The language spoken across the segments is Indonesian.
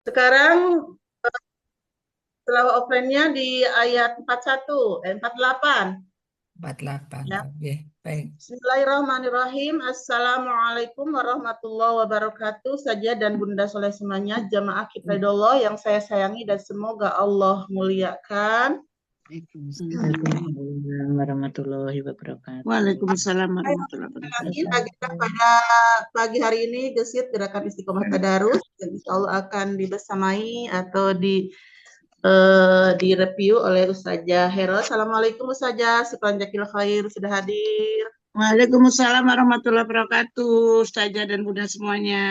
Sekarang tilawah offline-nya di ayat 41, 48. 48. Ya. Oke, baik. Bismillahirrahmanirrahim. Assalamualaikum warahmatullahi wabarakatuh. Saja dan Bunda Soleh semuanya, jamaah kifayahullah yang saya sayangi dan semoga Allah muliakan. Waalaikumsalam warahmatullahi wabarakatuh. Waalaikumsalam warahmatullahi wabarakatuh. Agenda pada pagi hari ini gesit gerakan istiqomah tadarus yang insya Allah akan dibersamai atau direview oleh Ustazah Hero. Assalamualaikum Ustazah, Sukanjakil Khair sudah hadir. Waalaikumsalam warahmatullahi wabarakatuh, Ustazah dan Bunda semuanya.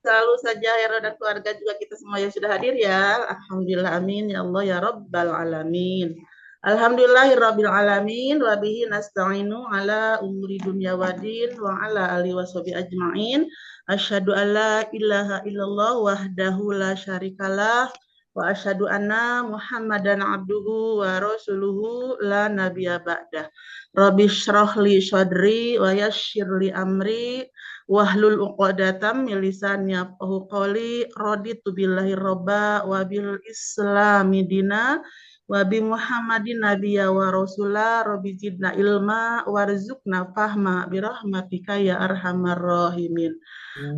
Selalu saja Hero dan keluarga juga kita semua yang sudah hadir ya. Alhamdulillah amin ya Allah ya Rabbal alamin. Alhamdulillahirabbil alamin wa bihi nasta'inu ala umuri dunya wadin wa ala alihi washabi ajmain. Asyhadu alla ilaha illallah wahdahu la syarikalah wa asyhadu anna Muhammadan abduhu wa rasuluhu la nabiyya ba'dah. Rabbi shrah li sadri wa yassir li amri wahlul uqadatam min lisani yafqahu qawli raditu billahi robba wa bil islami dina wa bi muhammadin nabiyya wa rasula rabbi zidna ilma warzuqna fahma bi rahmatika ya arhamar rahimin.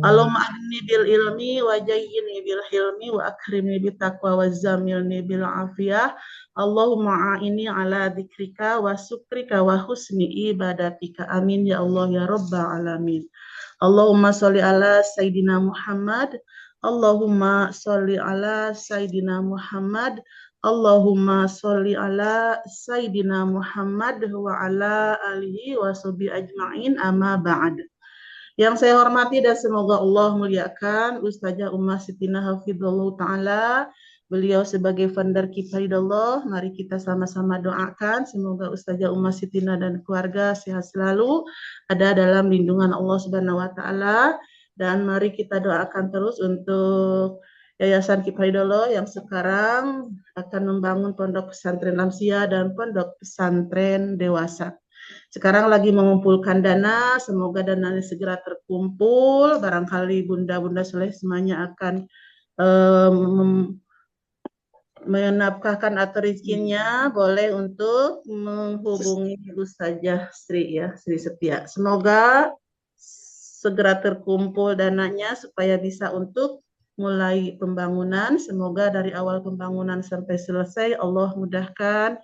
Allahumma agni bil ilmi wa jayyini bil hilmi wa akrimni bit taqwa wa zamilni bil afiyah. Allahumma a'ini ala dzikrika wa syukrika wa husni ibadatika. Amin ya Allah ya rabbal alamin. Allahumma sholli ala Sayyidina Muhammad. Allahumma sholli ala Sayyidina Muhammad. Allahumma sholli ala Sayyidina Muhammad wa ala alihi wa sahbihi ajma'in amma ba'd. Yang saya hormati dan semoga Allah muliakan Ustazah Ummah Sitina Hafidhullah Ta'ala. Beliau sebagai founder Kifayahullah, mari kita sama-sama doakan semoga Ustazah Ummah Sitina dan keluarga sehat selalu, ada dalam lindungan Allah Subhanahu wa taala, dan mari kita doakan terus untuk Yayasan Kifayahullah yang sekarang akan membangun pondok pesantren lansia dan pondok pesantren dewasa. Sekarang lagi mengumpulkan dana, semoga dananya segera terkumpul, barangkali bunda-bunda soleh semuanya akan menafkahkan atau rezekinya, boleh untuk menghubungi Ustazah Sri ya, Sri Setia. Semoga segera terkumpul dananya supaya bisa untuk mulai pembangunan. Semoga dari awal pembangunan sampai selesai Allah mudahkan,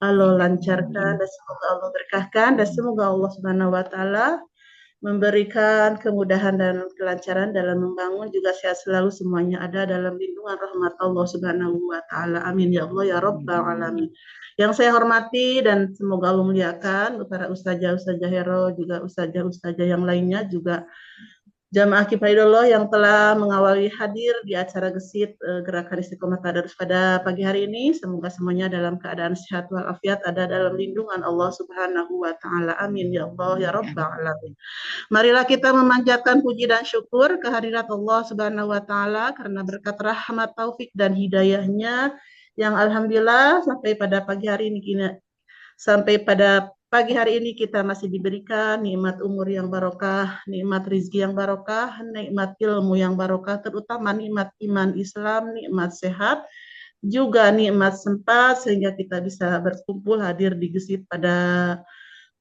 Allah lancarkan, dan semoga Allah berkahkan, dan semoga Allah Subhanahu wa taala memberikan kemudahan dan kelancaran dalam membangun, juga sehat selalu semuanya ada dalam lindungan rahmat Allah Subhanahu wa taala. Amin ya Allah ya rabbal alamin. Yang saya hormati dan semoga Allah muliakan para ustazah Hero, juga ustazah yang lainnya, juga jamaah Kifayahullah yang telah mengawali hadir di acara gesit gerakan istiqomah tadarus pada pagi hari ini. Semoga semuanya dalam keadaan sehat walafiat, ada dalam lindungan Allah Subhanahu wa taala. Amin ya Allah ya rabbal alamin. Marilah kita memanjatkan puji dan syukur kehadirat Allah Subhanahu wa taala karena berkat rahmat, taufik dan hidayahnya yang alhamdulillah sampai pada pagi hari ini kita masih diberikan nikmat umur yang barokah, nikmat rizki yang barokah, nikmat ilmu yang barokah, terutama nikmat iman Islam, nikmat sehat, juga nikmat sempat sehingga kita bisa berkumpul hadir di gesit pada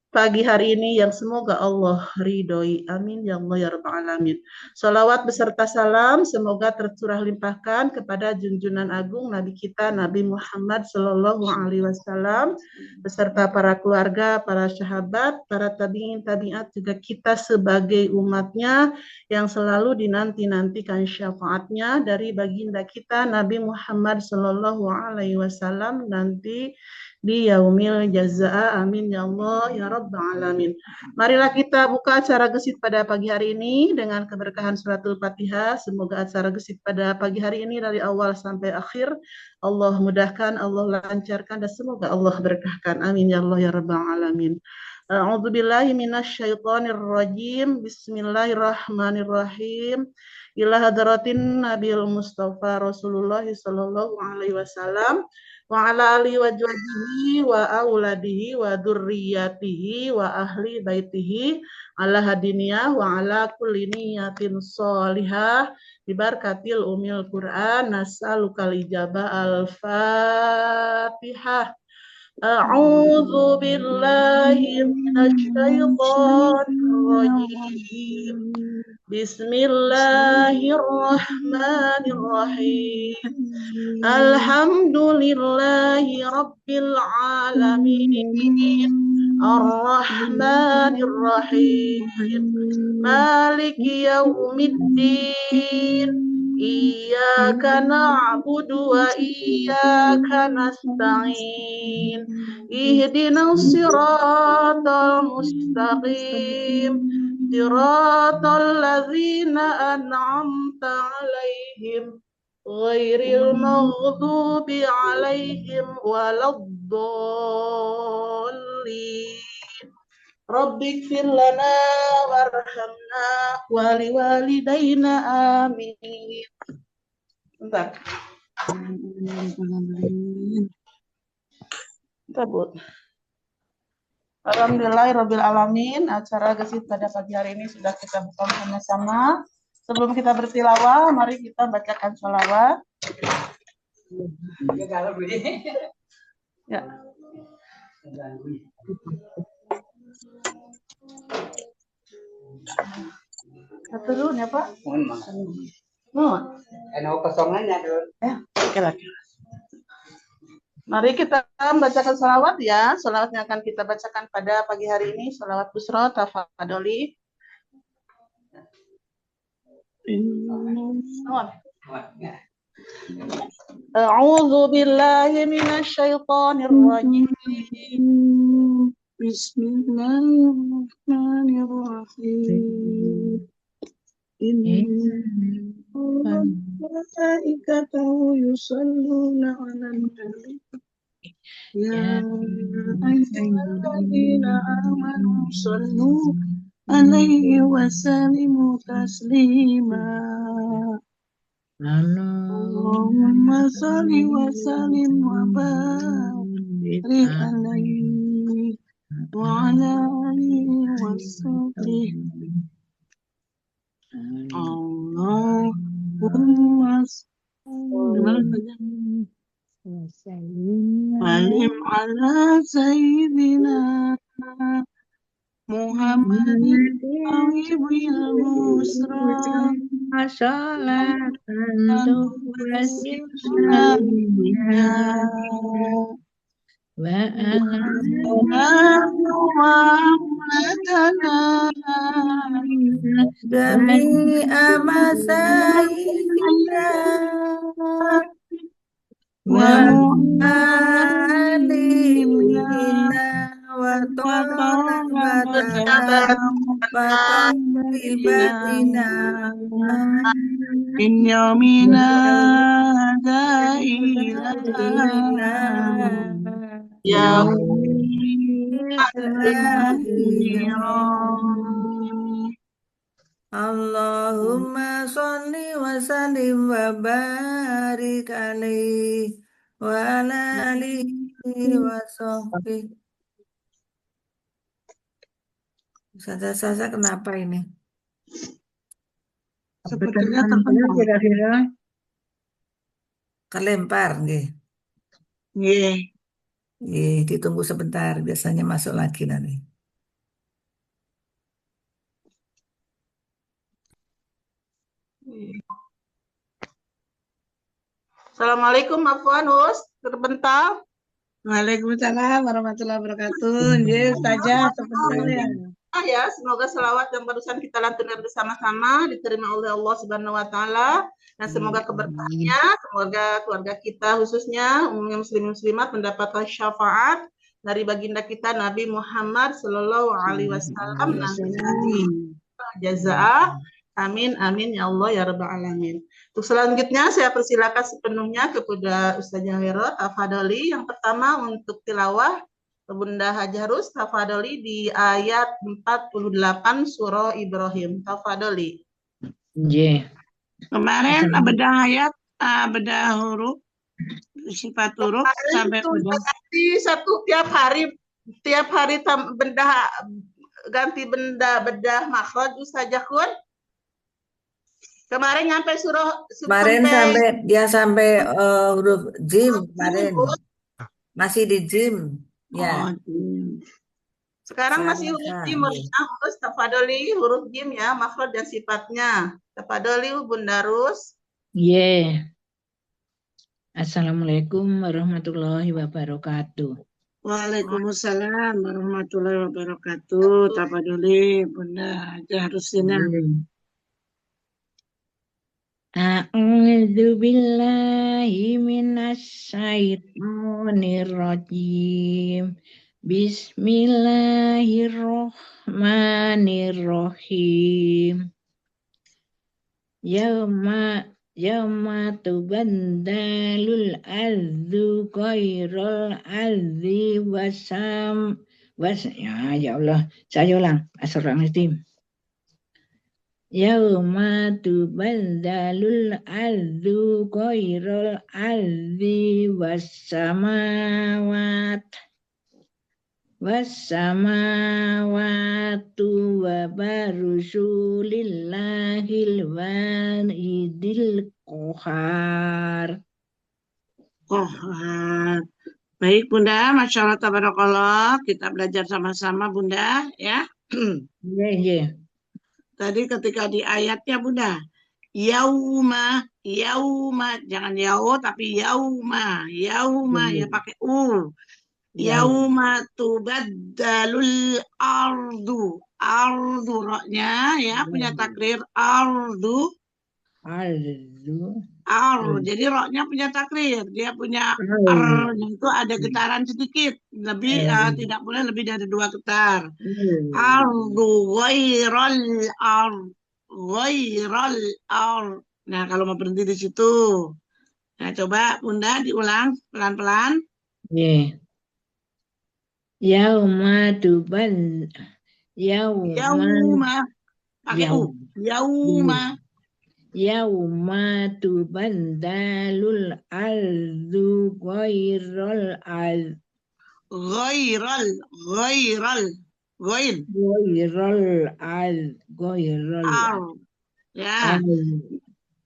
pagi hari ini yang semoga Allah ridhoi. Amin ya Allah ya rabbal alamin. Salawat beserta salam semoga tercurah limpahkan kepada junjungan agung Nabi kita Nabi Muhammad sallallahu alaihi wasallam beserta para keluarga, para sahabat, para tabi'in tabi'at, juga kita sebagai umatnya yang selalu dinanti-nantikan syafaatnya dari baginda kita Nabi Muhammad sallallahu alaihi wasallam nanti di yaumil jazaa. Amin ya Allah ya rabbal alamin. Marilah kita buka acara gesit pada pagi hari ini dengan keberkahan suratul Fatihah. Semoga acara gesit pada pagi hari ini dari awal sampai akhir Allah mudahkan, Allah lancarkan, dan semoga Allah berkahkan. Amin ya Allah ya rabbal alamin. A'udzubillahi minasyaitonir rajim. Bismillahirrahmanirrahim. Ila hadratin Nabil Mustafa Rasulullah sallallahu alaihi wasallam wa ala alihi wa azwajihi wa auladihi wa dzurriyyatihi wa ahli baitihi ala hadiniyah wa ala kulli niyatin sholihah bibarakatil umil Qur'an nas'alukal ijabah al-Fatihah. A'udzu billahi minasy syaithanir rajim. Bismillahirrahmanirrahim. Alhamdulillahi rabbil alamin. Ar-Rahmanir Rahim. Maliki yaumiddin. Iyyaka na'budu wa iyyaka nasta'in. Ihdinas siratal mustaqim. Siratal ladzina an'amta 'alaihim ghairil maghdubi 'alaihim waladdallin. Rabbighfir lana warhamna wa liwalidayna amin. Bentar. Bentar, Bu. Alhamdulillahirabbil alamin. Acara gesit pada pagi hari ini sudah kita buka sama-sama. Sebelum kita bertilawah, mari kita bacakan sholawat. Ya. Satu dulu ya Pak. Mohon. Kosongannya tuh. Oke lah. Mari kita bacakan sholawat ya. Sholawat yang akan kita bacakan pada pagi hari ini. Sholawat Busra, tafadholi. A'udzu billahi minasy syaithanir rajim. Bismillahirrahmanirrahim. Malaikatahu yusalluna 'alan nabi. Ya ayyuhalladzina amanu sallu 'alaihi wa sallimu taslima. Allahumma shalli wa sallim wa barik alaihi wa ala alihi wa sahbihi. Allahumma sallim ala sayyidina Muhammadin Tawil Musra Jami'a masayidina wa alimina wa tolabatan ibatina in yawmina da'ilana Ya Allahumma sholli wa sallim wa barik alaihi wa ala alihi wa sahbihi. Sasa kenapa ini? sepertinya terkenal. Kira-kira Kelempar nggih. Nggih. Ditunggu sebentar, biasanya masuk lagi nanti. Assalamualaikum Afwan Us, terbentar. Waalaikumsalam warahmatullahi wabarakatuh. Nggih, Ustazah, sebentar ya. Ya, semoga selawat yang barusan kita lantunkan bersama-sama diterima oleh Allah Subhanahu wa taala dan semoga keberkahannya, semoga keluarga kita khususnya umumnya muslimin muslimat mendapatkan syafaat dari baginda kita Nabi Muhammad sallallahu alaihi wasallam. Jazaa. Amin amin ya Allah ya rabbal alamin. Untuk selanjutnya saya persilakan sepenuhnya kepada Ustazah Wero tafadholi. Yang pertama untuk tilawah Bunda Hajarus tafadholi di ayat 48 surah Ibrahim. Tafadholi. Nggih. Kemarin bedah ayat, bedah huruf Sifat huruf sampai Itu udah. ganti tiap hari benda ganti bedah makhraj Ustazah Kun. Kemarin nyampe Kemarin sampai huruf jim kemarin. huruf. Masih di jim. Ya. Oh, Sekarang masih huruf Salasa. jim. Tafadoli huruf jim ya, makhraj dan sifatnya. Tafadoli Bunda Rus. Ye. Assalamualaikum warahmatullahi wabarakatuh. Waalaikumsalam warahmatullahi wabarakatuh. Tafadholi Bunda Hajah Rusina. A'udzu billahi minasyaitonir rajim. Bismillahirrahmanirrahim. Yauma tubaddalul ardu ghairal ardi ya Allah, saya ulang. Astagfirullahaladzim. Yauma tubaddalul ardu ghairal ardi wassamawatu wa barushu lillahil wahidil qahar. Baik Bunda, Masya Allah tabarakallah. Kita belajar sama-sama Bunda ya. Iya. Tadi ketika di ayatnya Bunda, yauma, jangan yau tapi yauma ya pakai u. Yauma tubaddalul ardu roknya ya punya takrir ardu. Jadi roknya punya takrir, dia punya itu ada getaran sedikit, lebih tidak boleh lebih dari 2 getar. Ardu ghairal ard. Nah, kalau mau berhenti di situ. Nah, coba Bunda diulang pelan-pelan. Yauma pakai u. Yauma tubaddalul ardu ghairal ard. Ghairal ard. Ya.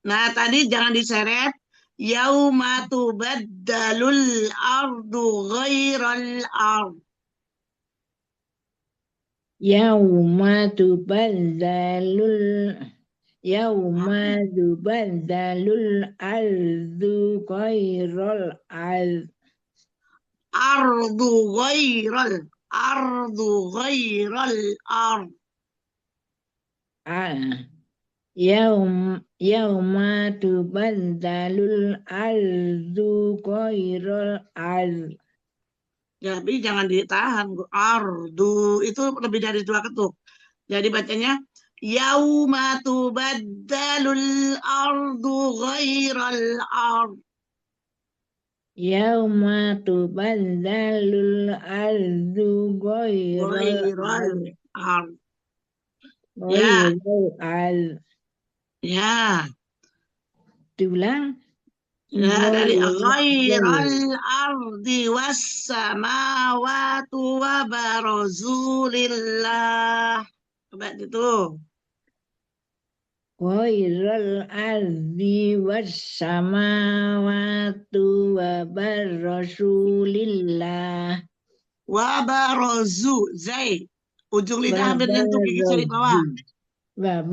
Nah, tadi jangan diseret. Yauma tubaddalul ardu ghairal ard. Yauma tubaddalul ardu ghairal ard. Ardu ghairal ard. Yauma tubaddalul ardu ghairal ard. Jadi jangan ditahan. Ardu itu lebih dari 2 ketuk. Jadi bacanya yauma tubaddalul ardu ghairal ard. Yauma tubaddalul ardu ghairal ard. Ya. Diulang. Ya, dari ghairal ardi wassamawatu wa barazulillah. Coba itu. Ghairal ardi wassamawatu wa barazulillah. Wa barazu zai. Ujung lidah hampir nyentuh gigi jari bawah. Wa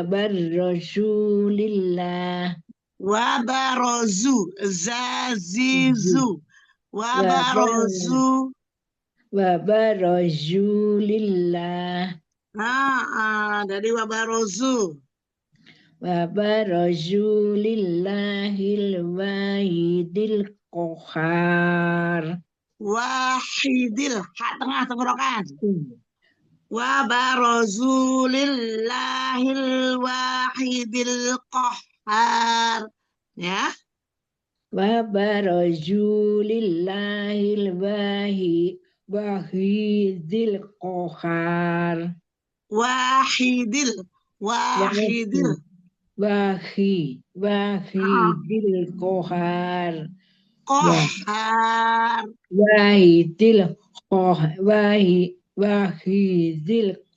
barazulillah. Wa barazu zazizu. Wa barazu lillah. Dari wa barazu. Wa barazu lillahil wahidil qahar. Wahidil, hak tengah tenggorokan. Wa barazu lillahil wahidil qahar. Ya. Wa barazu lillahil wahidil qahar. Wahidil. wahidil kohar. Ya. Kohar. Wahidil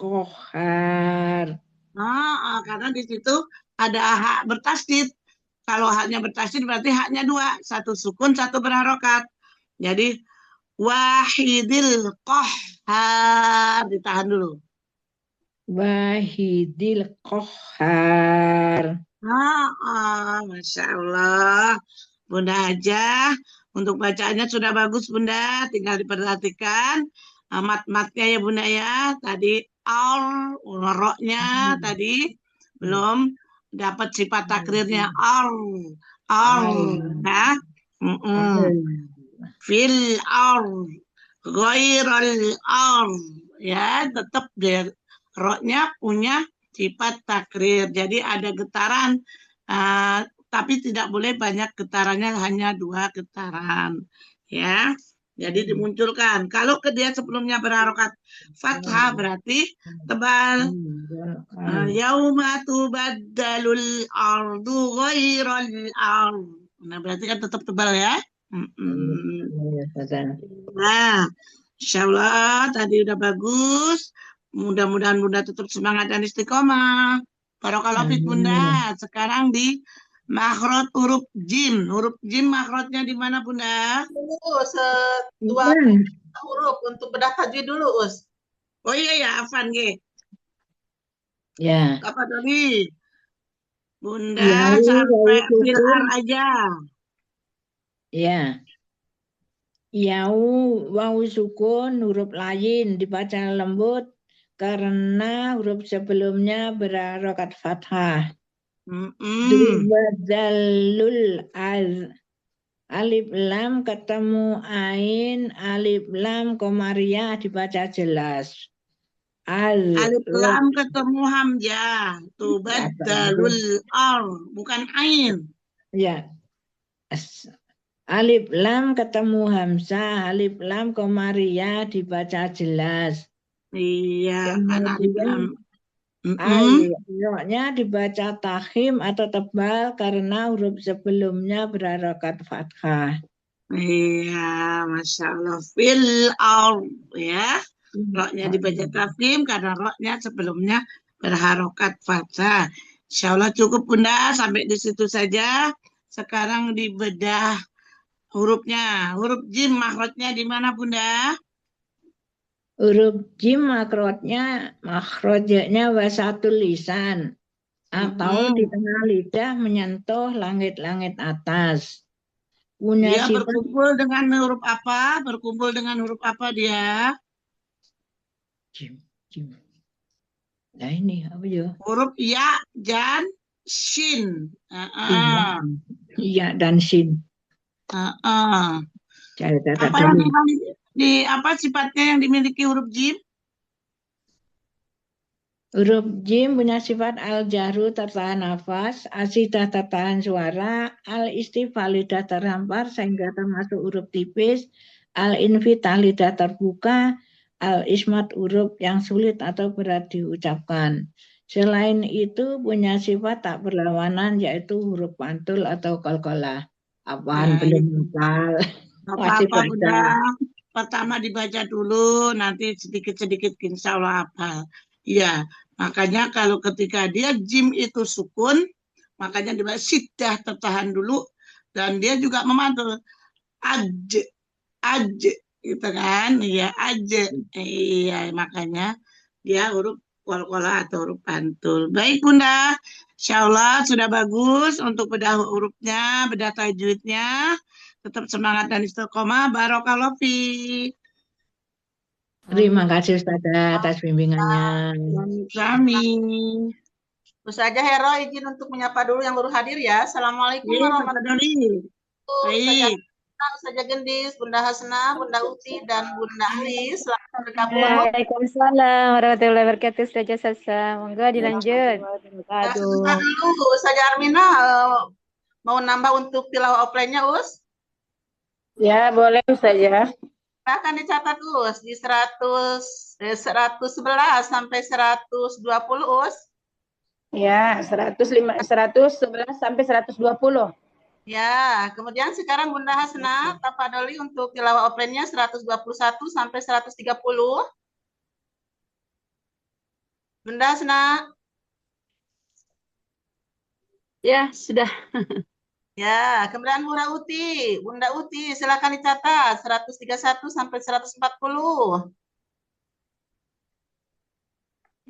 kohar. Nah, karena di situ ada hak bertasdid. Kalau haknya bertasdid berarti haknya dua, satu sukun, satu berharokat. Jadi wahidil kohar, ditahan dulu. Wahidil kohar. Masya Allah. Bunda Hajah, untuk bacaannya sudah bagus Bunda, tinggal diperhatikan mat-matnya ya Bunda ya. Tadi roknya tadi belum dapat sifat takrirnya nah. Fil ghairil ya, tetap roknya punya sifat takrir. Jadi ada getaran, tapi tidak boleh banyak getarannya, hanya 2 getaran. Ya, jadi dimunculkan. Kalau dia sebelumnya berharokat fathah berarti tebal. Yauma tubaddalul ardu ghairal ard. Nah, berarti kan tetap tebal ya. Nah, insya Allah tadi udah bagus. Mudah-mudahan Bunda tetap semangat dan istiqomah. Barakallahu fiik Bunda. Sekarang di makhraj huruf jim. Huruf jim makhrajnya di mana Bunda? Dua huruf untuk bedah tajwid dulu, Us. Oh iya ya, Afan G. Ya. Apa tadi? Bunda sampai filar aja. Ya. Yau waw sukun huruf lain dibaca lembut karena huruf sebelumnya berharokat fathah. Dubadalul alif lam ketemu ain, alif lam komariah dibaca jelas. Alif lam ketemu hamzah. Tubadalul bukan ain. Ya. Alif lam ketemu hamzah, alif lam komariah dibaca jelas. Iya, kan alif lam. Ayatnya dibaca takhim atau tebal karena huruf sebelumnya berharokat fathah. Iya, Masya Allah. Ya. Roknya dibaca takhim karena roknya sebelumnya berharokat fathah. Insya Allah cukup Bunda, sampai di situ saja. Sekarang dibedah hurufnya. Huruf jim makhrajnya di mana Bunda? Huruf jim makhrajnya wasatul lisan atau di tengah lidah menyentuh langit-langit atas. Dia berkumpul dengan huruf apa? Berkumpul dengan huruf apa dia? Jim. Nah ini apa ya? Huruf ya dan shin. Iya dan shin. Apa sifatnya yang dimiliki huruf jim? Huruf jim punya sifat al-jahru tertahan nafas, asidah tertahan suara, al-istifal lidah terhampar sehingga termasuk huruf tipis, al-infitah lidah terbuka, al-ismat huruf yang sulit atau berat diucapkan. Selain itu punya sifat tak berlawanan yaitu huruf pantul atau qalqalah. Apaan belum hafal? Apa-apa Bunda. Pertama dibaca dulu, nanti sedikit-sedikit insya Allah hafal. Iya, makanya kalau ketika dia jim itu sukun, makanya dibaca siddah tertahan dulu, dan dia juga memantul aj gitu kan, iya aj, iya makanya dia huruf qalqalah atau huruf pantul. Baik Bunda, insya Allah sudah bagus untuk bedah hurufnya, bedah tajwidnya. Tetap semangat dan istiqomah. Barakallahu fiik. Terima kasih Ustazah atas bimbingannya. Kami. Ustazah Hero izin untuk menyapa dulu yang baru hadir ya. Assalamualaikum warahmatullahi wabarakatuh. Ustazah Gendis, Bunda Hasna, Bunda Uti, dan Bunda Alis. Selamat bergabung. Waalaikumsalam warahmatullahi wabarakatuh. Ustazah Sasa, monggo dilanjut. Sebentar dulu, Ustazah Armina mau nambah untuk tilawah offline-nya, Us? Ya, boleh Ustazah. Akan dicatat Us di 11 sampai 120 Us. Ya, 111 sampai 120. Ya, kemudian sekarang Bunda Hasna, tafadholi untuk tilawah offline-nya 121 sampai 130. Bunda Hasna, Ya, sudah. ya, kemudian Bunda Uti, silakan dicatat 131 sampai 140.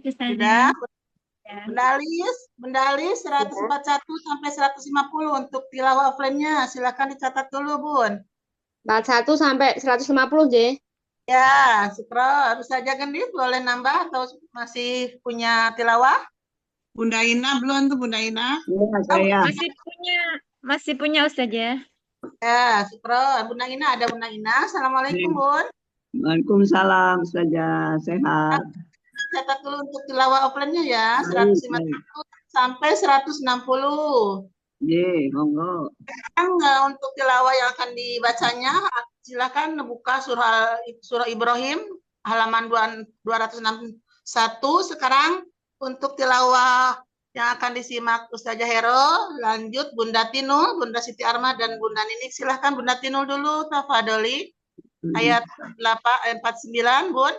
Sudah, Bunda Alis 141 sampai 150 untuk tilawah offline-nya. Silakan dicatat dulu, Bun. 41 sampai 150, J. Ya, harus saja Gendis, boleh nambah atau masih punya tilawah? Bunda Ina belum tuh Bunda Ina? Iya, saya. Masih punya Ustaz ya. Ya, Bunda Ina, ada Bunda Ina. Assalamualaikum, Bun. Waalaikumsalam, Ustazah. Sehat. Catat dulu untuk tilawah offline-nya ya, Baik, 151 sampai 160. Ye, monggo. Untuk tilawah yang akan dibacanya, silakan buka surah Ibrahim halaman 261. Sekarang untuk tilawah yang akan disimak Ustazah Hero, lanjut Bunda Tinul, Bunda Siti Arma, dan Bunda Ninik. Silahkan Bunda Tinul dulu, tafadholi. Ayat 49, Bun.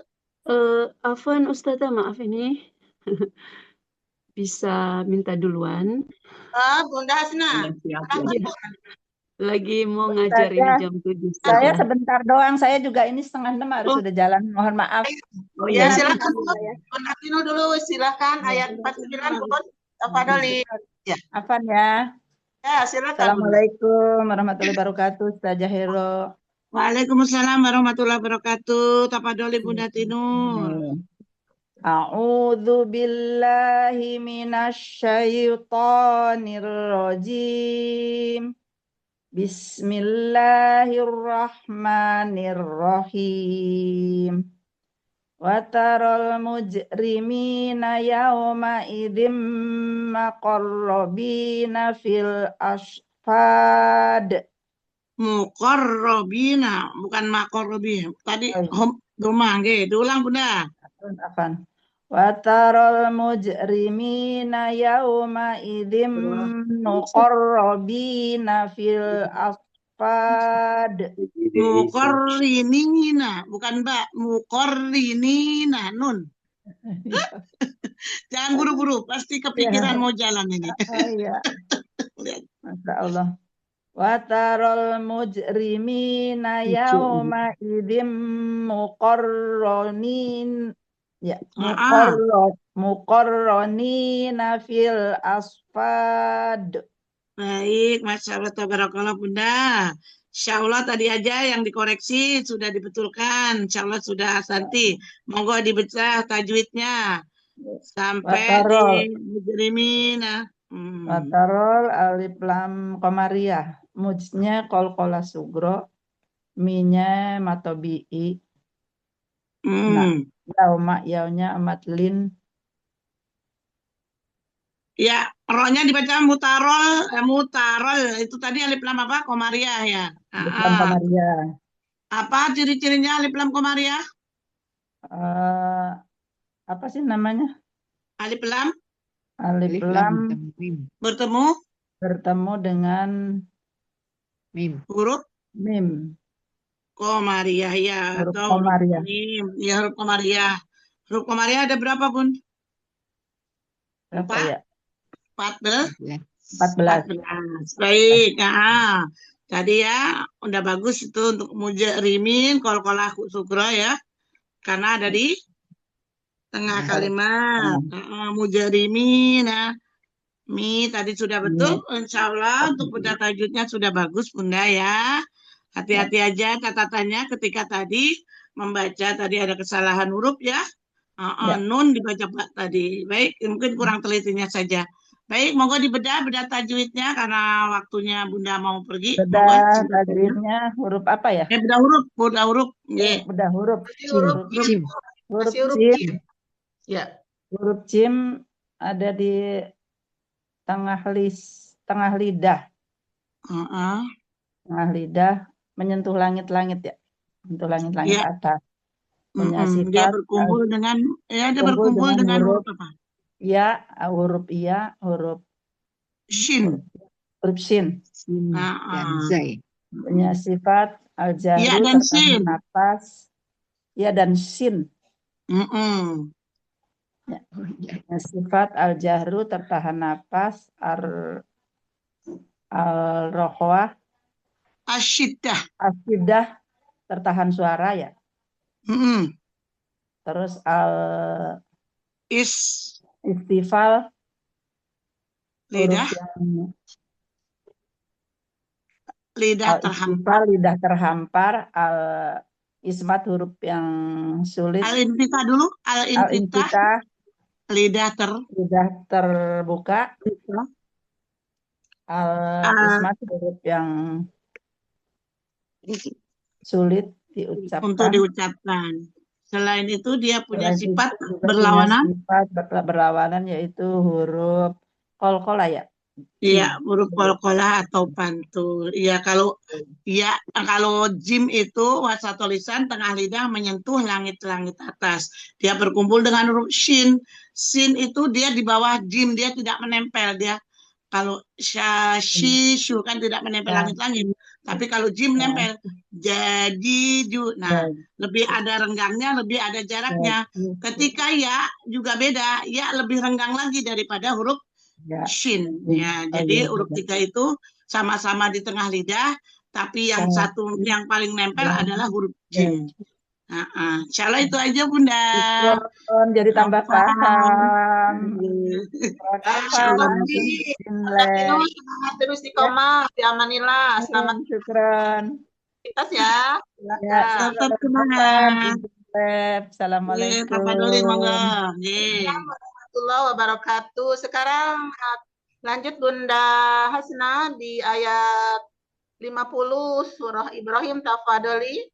Afwan Ustazah, maaf ini. Bisa minta duluan. Bunda Hasna. Lagi mau ngajar ini jam 7. Saya sebentar doang, saya juga ini 5:30 harus sudah jalan. Mohon maaf. Oh Ya, ya, silakan Bunda Tinul dulu, silakan ayat 49, Bun. Tafadholi. Ya. Afan ya. Ya, silakan. Assalamualaikum warahmatullahi wabarakatuh, Ustazah Hero. Waalaikumsalam warahmatullahi wabarakatuh. Tafadholi Bunda Tinur. A'udzu billahi minasyaitonir rajim. Bismillahirrahmanirrahim. Wa taral mujrimina yawma idzim maqarrabina fil asfad. Muqarrabina, bukan maqarrabin. Tadi rumah nggih, diulang Bunda. Apaan? Wa taral mujrimina yawma idzim muqarrabina fil asfad. Muqarrinina, bukan Mbak, muqarrinina, Nun. Jangan buru-buru, pasti kepikiran mau jalan ini. Iya. Masya Allah. Wa taral mujrimina yawma idzim muqarranin ya muqarranina fil asfad. Baik, Masya Allah, tabarakallah Bunda. Insya Allah tadi aja yang dikoreksi sudah dibetulkan. Insya Allah sudah Santi. Monggo dibaca tajwidnya sampai di mujrimina. Watarol alif lam qamariyah. Mujnya qalqalah sugro, minya matobi'i. Nah, yaunya amatlin. Ya, rohnya dibaca mutarol. Itu tadi alif lam apa? Qamariyah ya. Alif lam qamariyah. Apa ciri-cirinya alif lam qamariyah? Apa sih namanya? Alif lam bertemu dengan huruf mim. Qamariyah ya, Huruf atau qamariyah. mim. Ya, huruf qamariyah. Huruf qamariyah ada berapa, Bun? Berapa ya? 14. 14. Baik. Nah, tadi ya udah bagus itu untuk mujrimin qalqalah sugro ya. Karena ada di tengah kalimat. Mujrimin ya. Mi tadi sudah betul. Insya Allah untuk benda tajwidnya sudah bagus Bunda ya. Hati-hati aja catatannya ketika tadi membaca tadi ada kesalahan huruf ya. Nun dibaca Pak tadi. Baik, mungkin kurang telitinya saja. Baik, monggo bedah tajwidnya karena waktunya Bunda mau pergi. Bedah tajwidnya huruf apa ya? Bedah huruf. Yeah. Bedah huruf. Huruf jim. Ya. Huruf jim ada di tengah lidah. Tengah lidah menyentuh langit-langit ya. Menyentuh langit-langit atas. Dia berkumpul dengan huruf apa? Ya, huruf iya, huruf Shin. shin. Ah, Punya sifat Ya al-jahru dan tertahan sin. napas. Ya dan shin. Mm-mm. Ya. Punya sifat al-jahru tertahan napas. Al-rohwah. Asyidah. Asidah tertahan suara ya. Mm-mm. Terus Is. istifal. Lidah. Huruf yang Lidah terhampar. lidah terhampar, ismat huruf yang sulit, Al-infitah dulu. Al-infitah. al-infitah Lidah lidah terbuka, al-ismat huruf yang sulit untuk diucapkan. diucapkan. Selain itu dia punya Selain sifat itu juga berlawanan. punya sifat berlawanan yaitu huruf qalqalah ya. Iya, huruf qalqalah atau pantul. Iya, kalau jim itu wasat lisan tengah lidah menyentuh langit-langit atas. Dia berkumpul dengan huruf shin. Shin itu dia di bawah jim, dia tidak menempel. Dia kalau shu kan tidak menempel langit-langit. Tapi kalau jim nempel. Jadi nah, lebih ada renggangnya, lebih ada jaraknya. Ketika ya juga beda, ya lebih renggang lagi daripada huruf shin. Ya, jadi huruf 3 itu sama-sama di tengah lidah, tapi yang satu yang paling nempel adalah huruf jim. Insyaallah itu aja Bunda. Jadi tambah paham. Terus istiqomah, amanillah, selamat syukran. Kita ya. Tetap semangat. Assalamualaikum. Warahmatullahi wabarakatuh. Sekarang lanjut Bunda Hasna di ayat 50 surah Ibrahim, tafadhali.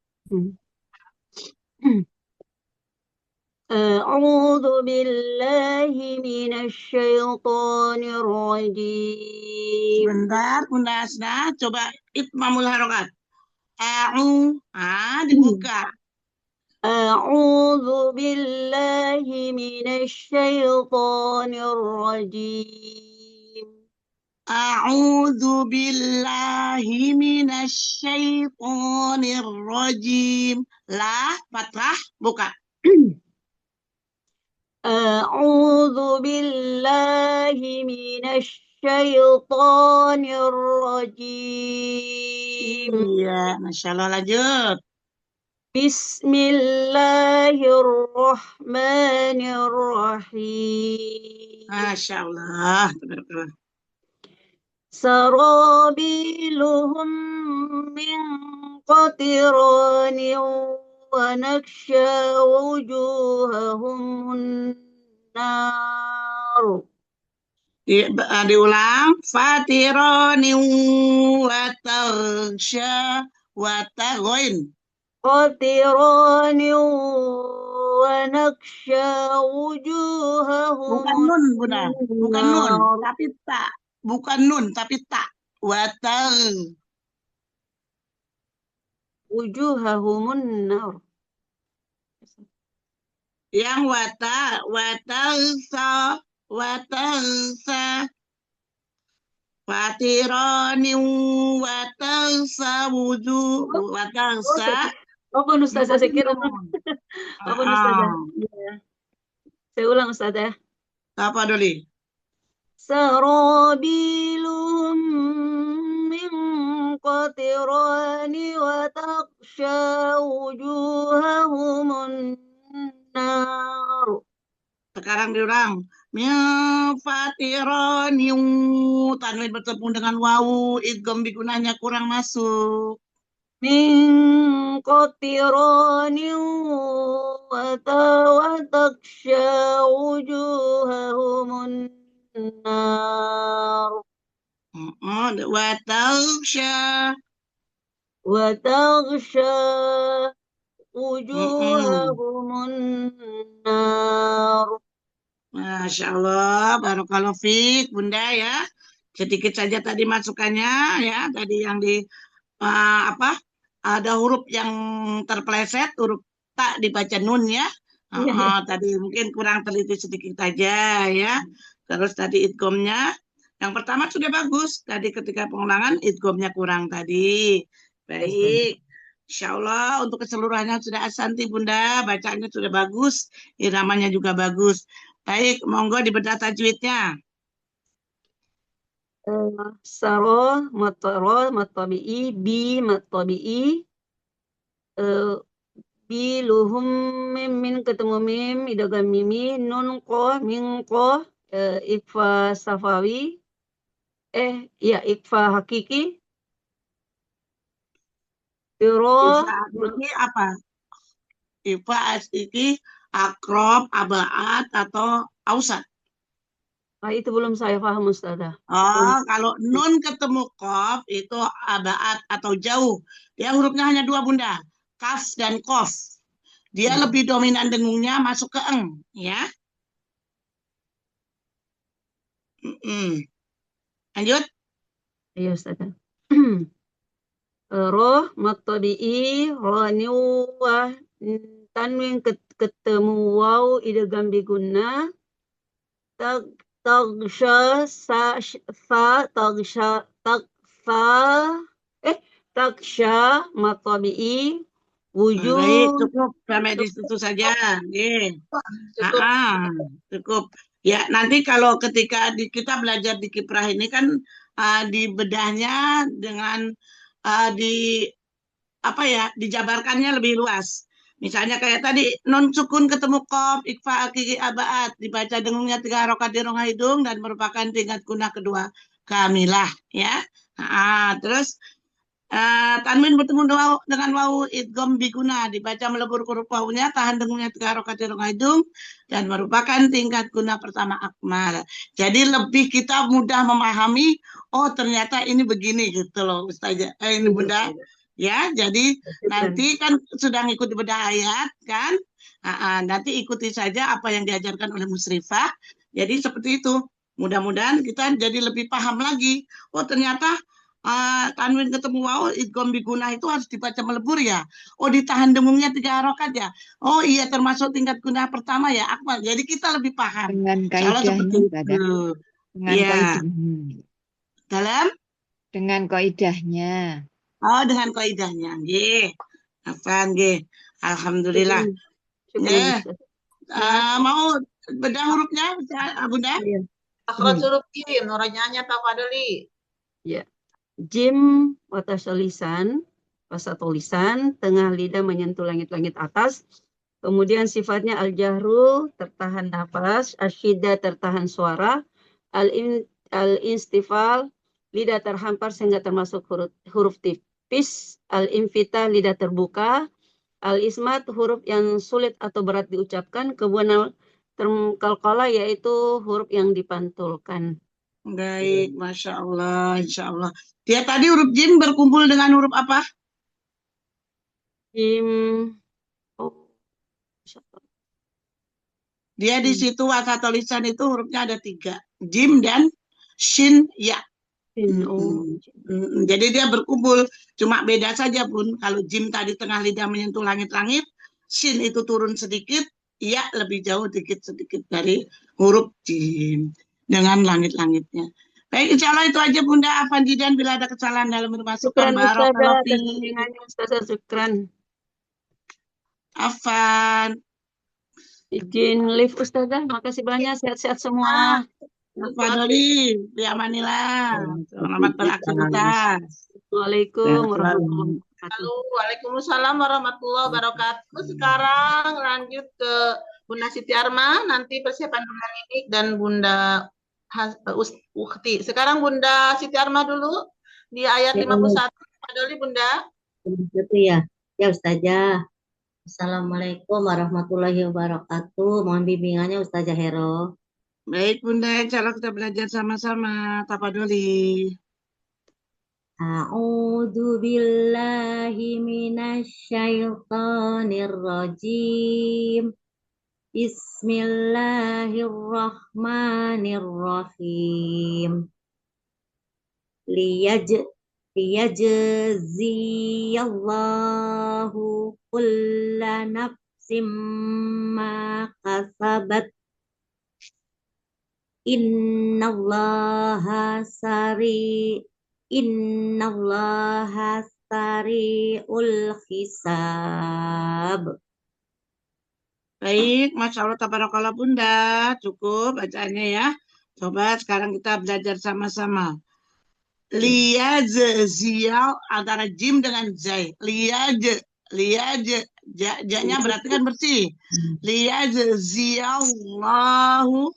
A'udzu billahi minasy syaithanir rajim. Sebentar Bunda Hasna, coba itmamul harokat. Dibuka. A'udzu billahi minasy syaithanir rajim. A'udzu billahi minasy syaithanir rajim. La fathah buka. A'udzu billahi minasy syaitanir rajim. Iya, Masya Allah, lanjut. Bismillahirrahmanirrahim. Masya Allah. Sarabiluhum min qatirani wa naksha wujuhahum nar. Diulang. Fatirani wa taghsha wa taghoin. Qatirani wa naksha wujuhahum. Bukan nun Bunda, bukan nun, tapi tak. Bukan nun, tapi tak. Wa tagh. Wujuhahumun nar. Yang watagsa fatirani watagsa wujuh watagsa. Apa Ustazah saya kira? Apa Ustazah? Saya ulang Ustazah. Apa Doli? Sarabilum min qatirani wa taksha wujuhahumun nar. Sekarang diulang. Min fatirani, tanwin bertepung dengan wawu, idgham bigunahnya kurang masuk. Min qatirani wa taksha wujuhahumun nar. Wa taghsha wujuhahumun nar. Masya Allah, barakallahu fiik Bunda ya. Sedikit saja tadi masukannya ya, tadi yang di ada huruf yang terpeleset, huruf tak dibaca nun ya. Tadi mungkin kurang teliti sedikit aja ya. Terus tadi idgomnya, yang pertama sudah bagus. Tadi ketika pengulangan idgomnya kurang tadi. Baik. Insya Allah untuk keseluruhannya sudah asanti Bunda. Bacaannya sudah bagus. Iramanya juga bagus. Baik, monggo dibedah tajwidnya. Saro, mataro, matabi'i, bi, matabi'i, bi, luhum, min ketemu mim, idagam mimi, nun ko, min ko, ikfa safawi, ikfa hakiki, Ifa biro, ini apa? Ifa asiki, akrob, abaat, atau ausat. itu belum saya paham Ustazah. Kalau nun ketemu kof itu abaat atau jauh. Dia hurufnya hanya 2 Bunda, kaf dan kof. Dia lebih dominan dengungnya masuk ke eng, ya. Lanjut. Iya Ustazah. Roh, matabi'i, raniwah, tanwin ketemu waw, idgham bigunnah, tagsha, tagsha, matabi'i, Baik, wujud. cukup sampai di situ saja. Cukup. Ya, nanti kalau ketika kita belajar di kiprah ini kan di bedahnya dengan dijabarkannya lebih luas. Misalnya kayak tadi non sukun ketemu kof, ikfa, akiki, abaat, dibaca dengungnya 3 harokat di rongga hidung dan merupakan tingkat gunah kedua kamilah, ya. Terus tanwin bertemu dengan wawu idgham biguna, dibaca melebur huruf wawunya, tahan dengungnya 3 harokat di rongga hidung dan merupakan tingkat guna pertama akmal. Jadi lebih kita mudah memahami, oh ternyata ini begini gitu loh Ustazah. Ini Bunda. Ya, jadi nanti kan sudah ngikuti bedah ayat kan, nanti ikuti saja apa yang diajarkan oleh musyrifah. Jadi seperti itu. Mudah-mudahan kita jadi lebih paham lagi. Oh ternyata tanwin ketemu waw idgham biguna itu harus dibaca melebur ya. Oh ditahan dengungnya 3 harokat ya. Oh iya termasuk tingkat guna pertama ya akmal. Jadi kita lebih paham. Dengan kaidahnya dengan kaidahnya. Dalam? Dengan kaidahnya. Oh, dengan kaidahnya. Nggih. Afan nggih. Alhamdulillah. Mau bedah hurufnya, Bunda? Akhraj huruf jim, nuranyanya tafadhali. Ya. Jim watasal lisan, wasatul lisan, tengah lidah menyentuh langit-langit atas. Kemudian sifatnya al-jahru, tertahan nafas, asyidda, tertahan suara, al-instifal, lidah terhampar sehingga termasuk huruf tipis, al-infitah, lidah terbuka, al-ismat, huruf yang sulit atau berat diucapkan, kemudian kalqala yaitu huruf yang dipantulkan. Baik, Masya Allah, Insya Allah. Dia tadi huruf jim berkumpul dengan huruf apa? Jim. Dia di situ wasatul lisan itu hurufnya ada 3. Jim dan shin, ya. Jadi dia berkumpul, cuma beda saja Bun. Kalau jim tadi tengah lidah menyentuh langit-langit, shin itu turun sedikit, ya lebih jauh sedikit dari huruf jim dengan langit-langitnya. Baik, insya Allah itu aja Bunda Afan Jidan. Bila ada kesalahan dalam memasukkan barakallahu fiik. Syukran. Afan. Izin live Ustazah, makasih banyak, sehat-sehat semua. Fadoli, biamanillah. Selamat beraktivitas. Assalamualaikum warahmatullahi wabarakatuh. Waalaikumsalam warahmatullahi wabarakatuh. Sekarang lanjut ke Bunda Siti Arma, nanti persiapan Bunda Ninik dan Bunda Ukti. Sekarang Bunda Siti Arma dulu di ayat 51. Fadoli Bunda. Itu ya. Ya Ustazah. Assalamualaikum warahmatullahi wabarakatuh. Mohon bimbingannya Ustazah Hero. Baik Bunda, insya Allah kita belajar sama-sama. Tafadholi. A'udzu billahi minasyaitonir rajim. Bismillahirrahmanirrahim. Liyajziyallahu kulla nafsin nafsim ma kasabat. Innallaha sari'ul hisab. Baik, Masya Allah, tabarakallah Bunda. Cukup bacaannya ya. Coba sekarang kita belajar sama-sama. Liyajziyal antara jim dengan zai. Janya berarti kan bersih. Liyajziyallahu.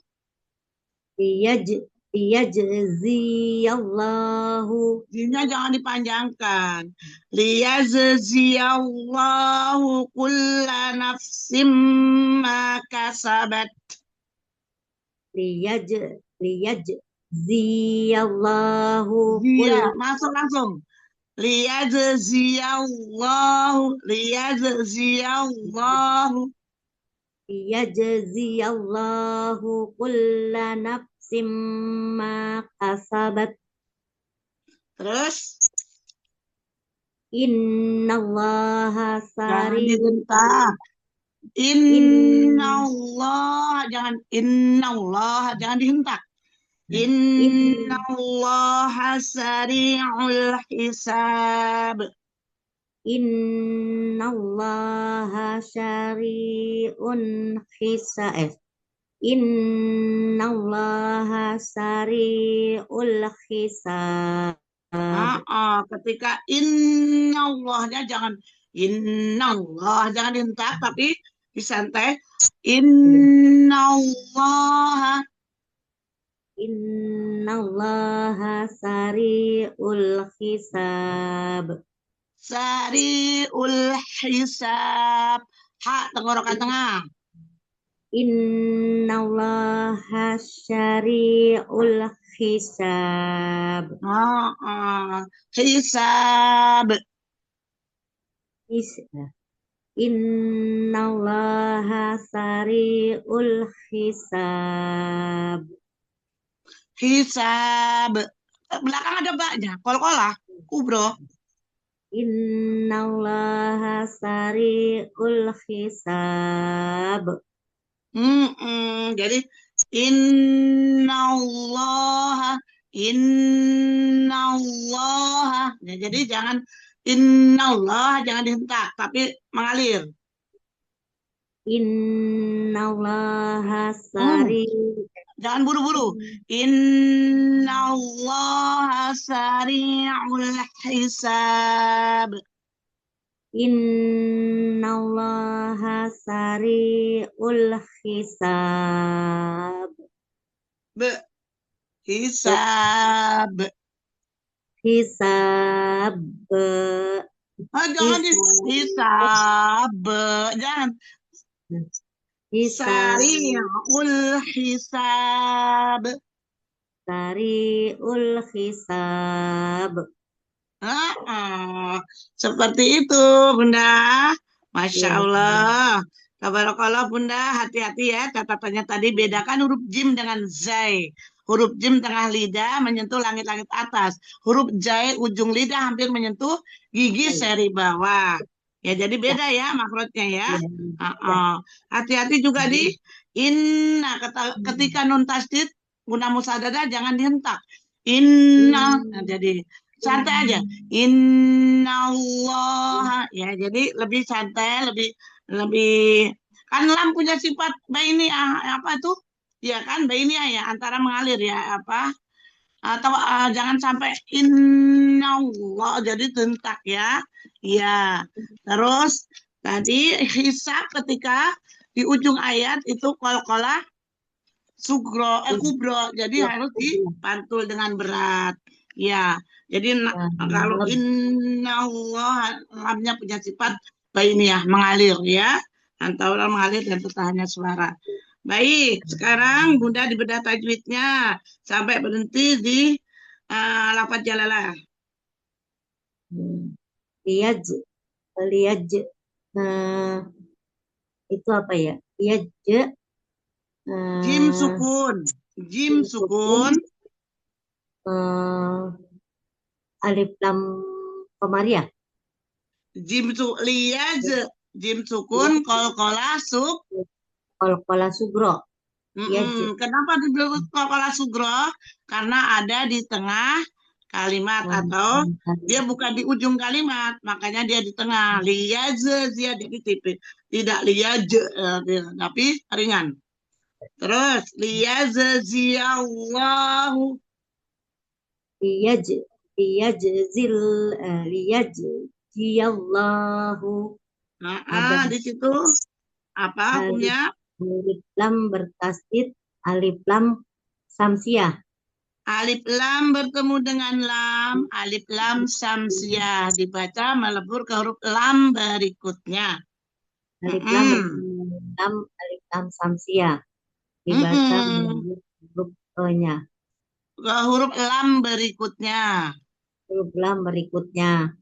Liyajziyallahu. Jimnya jangan dipanjangkan. Liyajziyallahu kulla nafsim ma kasabat. Liyajziyallahu Iya, masuk langsung. Liyajziyallahu kulla nafsim ma kasabat. Terus Innallaha jangan sari'ul dibentak. Innallah, jangan dihentak. Innallaha sari'ul hisab. Innallaha sari'un hisab. Innallaha sari'ul hisab. Ketika innallahnya jangan dihentak tapi disantai. Innallaha sari'ul hisab. Sari'ul hisab. Tenggorokan tengah. Innallaha sari'ul hisab. Hisab. Innallaha sari'ul hisab. Hisab. Belakang ada baknya. Kol-kolah. Kubro. Innallaha sari'ul hisab. Jadi innallaha. Ya, jadi jangan innallah, jangan dihentak tapi mengalir. Innallaha jangan buru-buru. Innallaha sari'ul hisab. Innallaha sari'ul hisab. Hisab. Jangan hisab. Jangan. Sari'ul hisab. Sari'ul hisab. Seperti itu, Bunda. Masya Allah. Tabarakallah, Bunda. Hati-hati ya. Catatannya tadi bedakan huruf jim dengan zai. Huruf jim tengah lidah menyentuh langit-langit atas. Huruf zai ujung lidah hampir menyentuh gigi seri bawah. Ya, jadi beda ya makrotnya ya. Hati-hati juga di inna. Ketika nun tasdid, guna musadadah jangan dihentak. Inna. Jadi santai aja. Innallaha. Ya, jadi lebih santai, lebih kan lam punya sifat baini apa tuh? Ya kan baini ya antara mengalir ya apa? Atau jangan sampai innallah jadi tentak ya. Ya. Terus tadi hisab ketika di ujung ayat itu kol-kolah kubro. Jadi harus dipantul dengan berat. Ya. Jadi kalau innallah lamnya punya sifat bainiyah mengalir ya. Antara mengalir dan tertahannya suara. Baik, sekarang Bunda dibedah tajwidnya sampai berhenti di lafaz jalalah. Liyaj. Itu apa ya? Liyaj. Jim sukun. Alif lam komariah. Jim liyaj. Jim sukun, kolkola Kolkola sugro. Kenapa disebut kolkola sugro? Karena ada di tengah kalimat atau dia bukan di ujung kalimat, makanya dia di tengah. Dia jadi tipis, tidak tapi ringan. Terus liyajziyallahu liyajziyallahu. di situ apa hukumnya? Alif lam bertasdid, alif lam samsiah. Alif lam bertemu dengan lam, alif lam samsiah dibaca melebur ke huruf lam berikutnya. Alif lam bertemu lam, alif lam samsiah dibaca melebur huruf E-nya. Ke huruf lam berikutnya. Huruf lam berikutnya.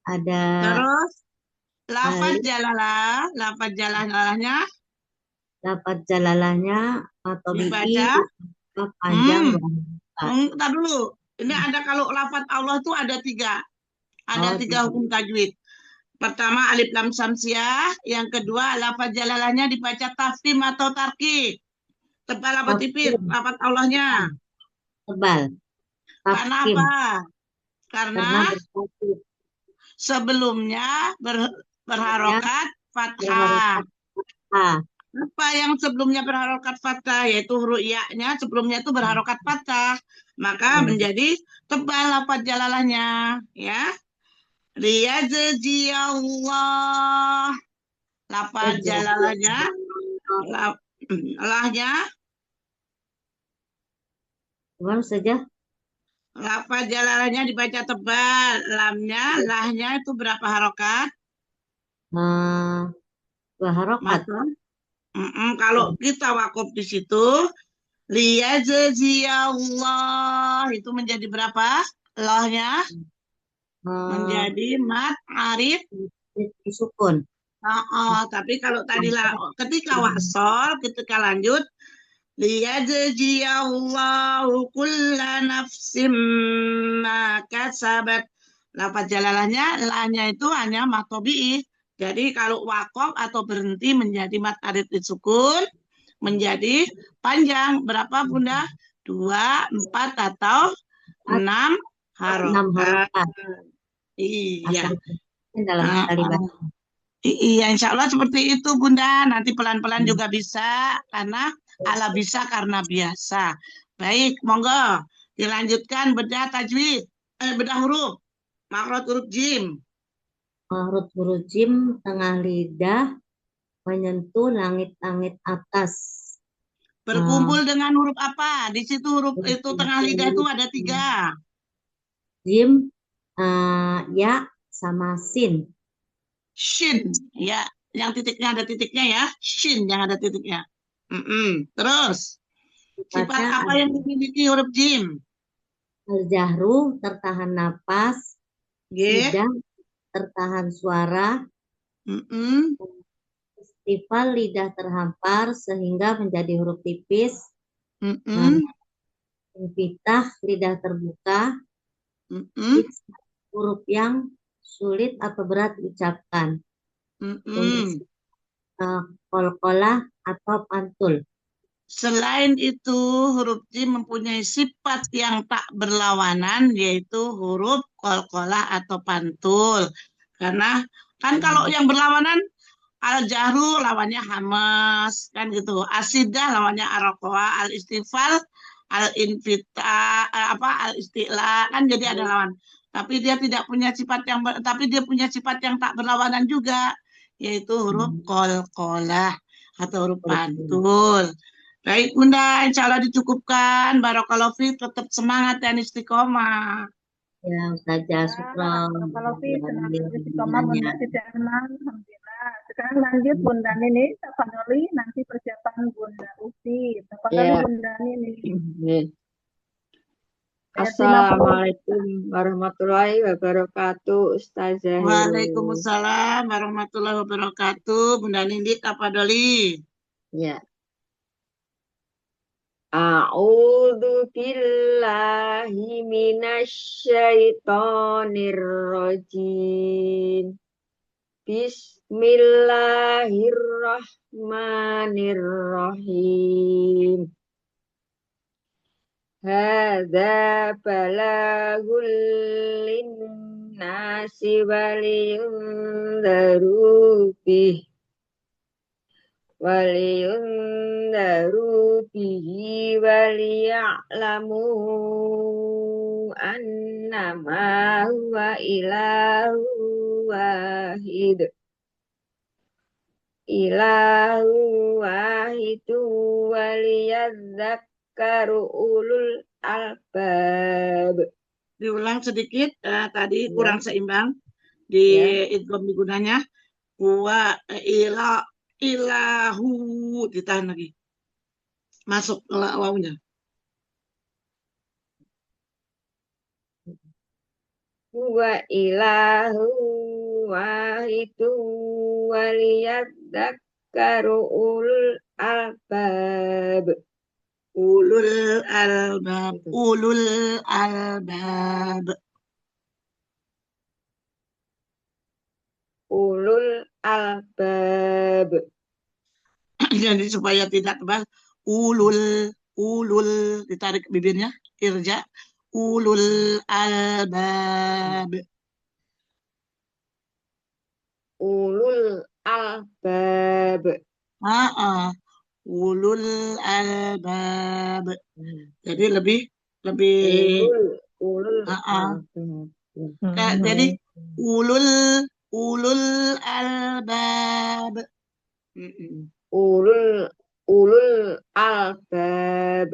Ada terus lafaz jalalahnya atau dibaca panjang. Entar dulu. Ini ada kalau lafaz Allah itu ada tiga. Ada tiga hukum tajwid. Pertama alif lam samsiah, yang kedua lafaz jalalahnya dibaca tafkhim atau tarkib. Tebal apa tipis lafaz Allahnya? Tebal. Karena apa? Karena sebelumnya berharokat fathah. Apa yang sebelumnya berharokat fathah, yaitu huruf ya-nya sebelumnya itu berharokat fathah, maka menjadi tebal lafaz jalalahnya, ya. Liyajziyallah, lafaz jalalahnya, lahnya, saja. Lafaz jalalahnya dibaca tebal, lahnya itu berapa harokat? 2 harokat. Kalau kita wakuf di situ, liyajziyallah itu menjadi berapa? Lahnya menjadi mat arif sukun. Tapi kalau tadi ketika waksol, ketika lanjut, liyajziyallahu kulla nafsim ma kasabat. Lafaz jalalahnya, lahnya itu hanya mat tabi'i. Jadi kalau wakof atau berhenti menjadi mat arif sukun, menjadi panjang. Berapa Bunda? 2, 4 atau 6 harokat. Iya. Iya, insya Allah seperti itu Bunda. Nanti pelan-pelan juga bisa, karena ala bisa karena biasa. Baik, monggo dilanjutkan bedah tajwid, bedah huruf. Makhraj huruf jim. Makhraj huruf jim tengah lidah menyentuh langit-langit atas. Berkumpul dengan huruf apa? Di situ huruf itu tengah lidah itu ada 3. Jim, ya, sama sin. Shin, ya, yang titiknya ada titiknya ya. Shin yang ada titiknya. Terus, sifat apa yang dimiliki huruf jim? Al-jahru, tertahan napas. Lidah, tertahan suara. Istifal, lidah terhampar sehingga menjadi huruf tipis. Infitah, lidah terbuka. Huruf yang sulit atau berat diucapkan. Kolkolah atau pantul. Selain itu, huruf jim mempunyai sifat yang tak berlawanan, yaitu huruf kolkolah atau pantul. Karena kan kalau yang berlawanan, al-jahru lawannya hamas, kan gitu. Asidah lawannya arakoa, al-istifal, al-infita, al-isti'la, kan jadi ada lawan. Tapi dia tidak punya sifat punya sifat yang tak berlawanan juga, yaitu huruf kolkolah atau huruf pantul. Baik Bunda, insya Allah dicukupkan. Barakallahu fiik, tetap semangat dan istiqomah. Ya Ustazah, syukran. Barakallahu fiik, istiqomah Bunda tidak tenang, alhamdulillah. Sekarang lanjut Bunda Nini, tafadholi, nanti persiapan Bunda Uti. Tafadholi Bunda Nini. Assalamualaikum warahmatullahi wabarakatuh, Ustazah. Waalaikumsalam warahmatullahi wabarakatuh. Bunda Nini, tafadholi. Ya. A'udzu billahi minasyaitonir rajim. Bismillahirrahmanirrahim. Hadza balagul linnasi waliyundaru bihi waliya'lamu annama huwa ilahu wahid. Ilahu wahidu waliyadzakkaru ulul albab. Diulang sedikit, tadi Ya. kurang seimbang di Ya. idgham gunanya. Ilahu ditahan lagi. Masuk wawunya. Huwa ilahu wahidu waliyadzakkaru ulul albab. Ulul albab. Ulul albab. Ulul albab. Jadi supaya tidak tebal, ulul ditarik bibirnya, irja. Ulul albab. Ulul albab. Ulul albab. Jadi lebih ulul albab. Jadi ulul albab. Ulul albab.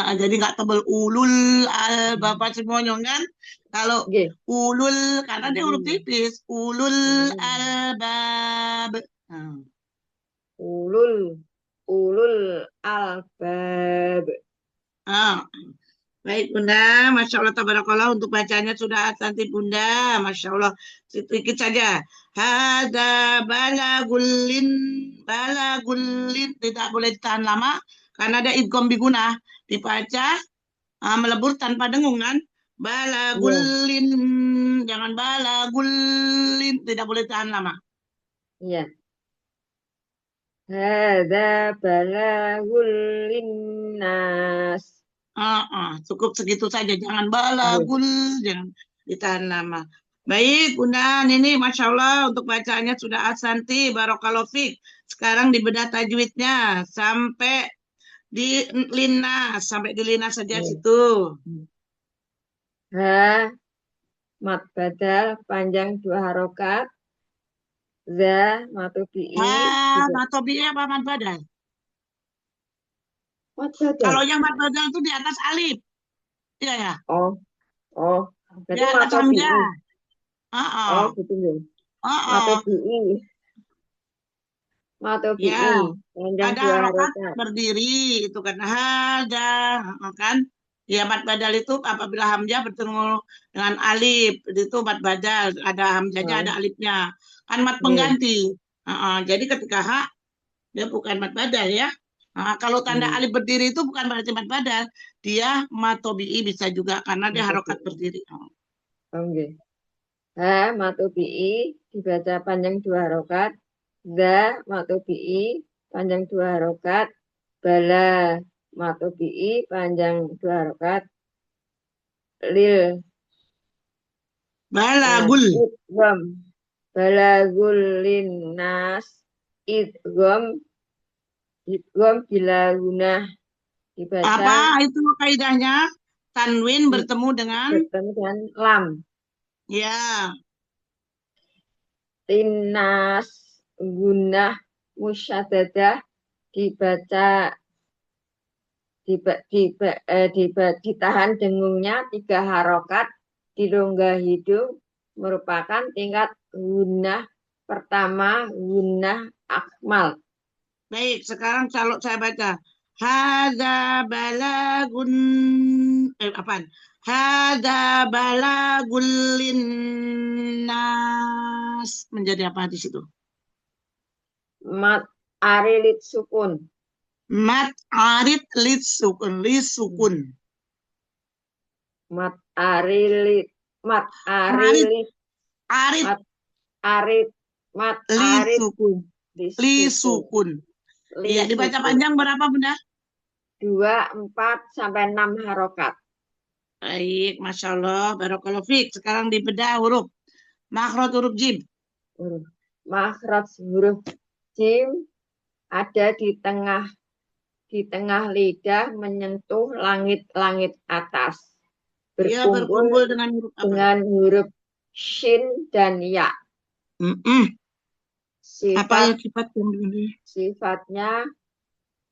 Jadi nggak tebal ulul albab semuanya kan? Kalau ulul karena dia huruf tipis, ulul albab. Ulul albab. Baik Bunda, Masya Allah tabarakallah, untuk bacanya sudah nanti Bunda, Masya Allah sedikit saja. Hada balagulin, tidak boleh ditahan lama karena ada idgham bigunah, dibaca melebur tanpa dengung kan. Balagulin, jangan balagulin, tidak boleh tahan lama. Iya. Hada balagul linnas. Cukup segitu saja, jangan balagul, jangan ditahan lama. Baik Bunda, ini Masya Allah untuk bacanya sudah asanti, barakallahu fiik. Sekarang dibedah tajwidnya sampai di linnas, saja situ. Ha, mat badal panjang 2 harokat. Za, matobi'i. Matobi'i apa mat badal? Mat badal. Kalau yang mat badal itu di atas alif. Iya ya? Oh. Di atas hamzah. Oh, gitu ya. Matobi'i. Ya. Panjang Ada 2 harokat harokat. berdiri itu karena hada, kan? Ya mat badal itu apabila hamzah bertemu dengan alif, itu mat badal, ada hamzahnya, ada alifnya. Kan mat pengganti. Jadi ketika ha, dia bukan mat badal ya. Kalau tanda alif berdiri itu bukan berarti mat badal, dia matobi'i bisa juga karena dia harokat berdiri. Oke. Ha, matobi'i dibaca panjang 2 harokat. Za, matobi'i panjang 2 harokat. Bala, matobi'i panjang 2 harokat. Lil, balagul. Balagul linnas. Idgham bila gunah dibaca. Apa itu kaidahnya? Tanwin bertemu dengan lam. Ya. Linnas gunah musyaddadah dibaca ditahan dengungnya 3 harokat di rongga hidung merupakan tingkat gunah pertama, gunah akmal. Baik, sekarang kalau saya baca hadza balagun hadza balagul linnas menjadi apa di situ? Mat arilit sukun. Mat arid lid sukun, Mat arilit. Mat Li arif sukun. Li sukun. Iya, dibaca panjang berapa, Bunda? 2, 4, sampai 6 harokat. Baik, Masya Allah. Barakallahu fiik. Sekarang dibedah huruf. Makhraj huruf jim. Makhraj huruf jim ada di tengah lidah menyentuh langit-langit atas. Dia berkumpul dengan huruf apa? Dengan huruf shin dan ya. Apa Sifat sifatnya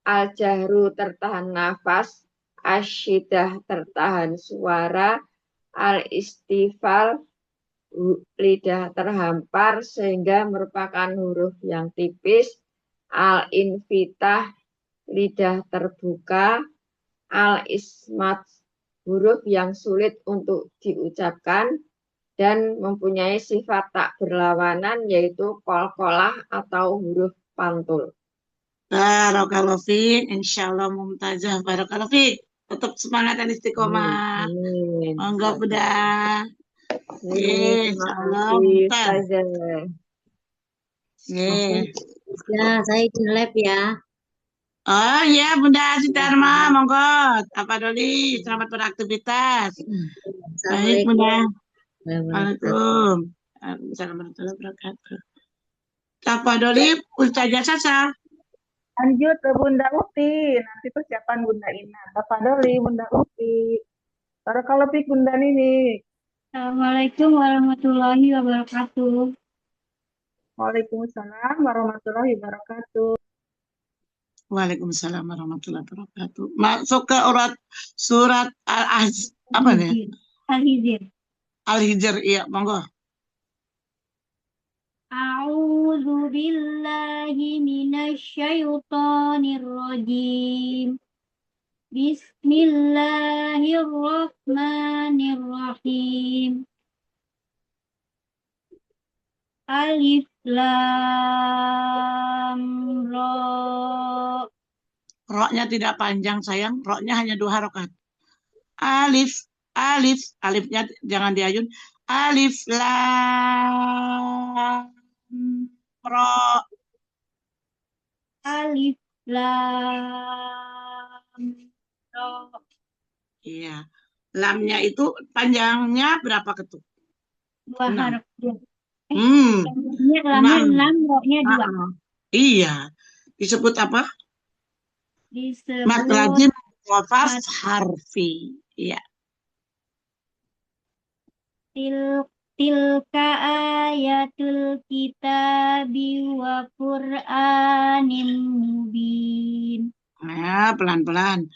al-jahru tertahan nafas, asyidah tertahan suara, al-istifal lidah terhampar sehingga merupakan huruf yang tipis, al-infitah lidah terbuka, al-ismat huruf yang sulit untuk diucapkan dan mempunyai sifat tak berlawanan yaitu qalqalah atau huruf pantul. Barakallahu fiik, insyaallah mumtazah. Barakallahu fiik. Tetap semangat dan istiqomah. Monggo Bunda. Insyaallah mumtazah. Ya, saya izin lab ya. Oh ya, Bunda Sitarma, monggo. Apa Doli, selamat beraktivitas. Baik Bunda. Waalaikumsalam. Assalamualaikum warahmatullahi wabarakatuh. Apa Doli, Ustazah Sasa. Lanjut ke Bunda Uti, nanti persiapan Bunda Ina. Bapak Doli, Bunda Uti. Barakallahu fiik Bunda Nini. Assalamualaikum warahmatullahi wabarakatuh. Waalaikumsalam warahmatullahi wabarakatuh. Waalaikumsalam warahmatullahi wabarakatuh. Masuk ke surat apa nih? Al-Hijr. Al-Hijr, iya, monggo. A'udzu billahi minasyaitonir rajim. Bismillahirrahmanirrahim. Alif lam ra. Roknya tidak panjang sayang, roknya hanya 2 harokat. Alifnya jangan diayun. Alif lam ra. Alif lam ra. Iya. Lamnya itu panjangnya berapa ketuk? 2 harokat. Lam, roknya 2. Iya. Disebut apa? Disebut Mad lazim muqaffaf harfi. Iya. Tilka ayatul kitabi wa Qur'anim mubin. Nah, pelan-pelan.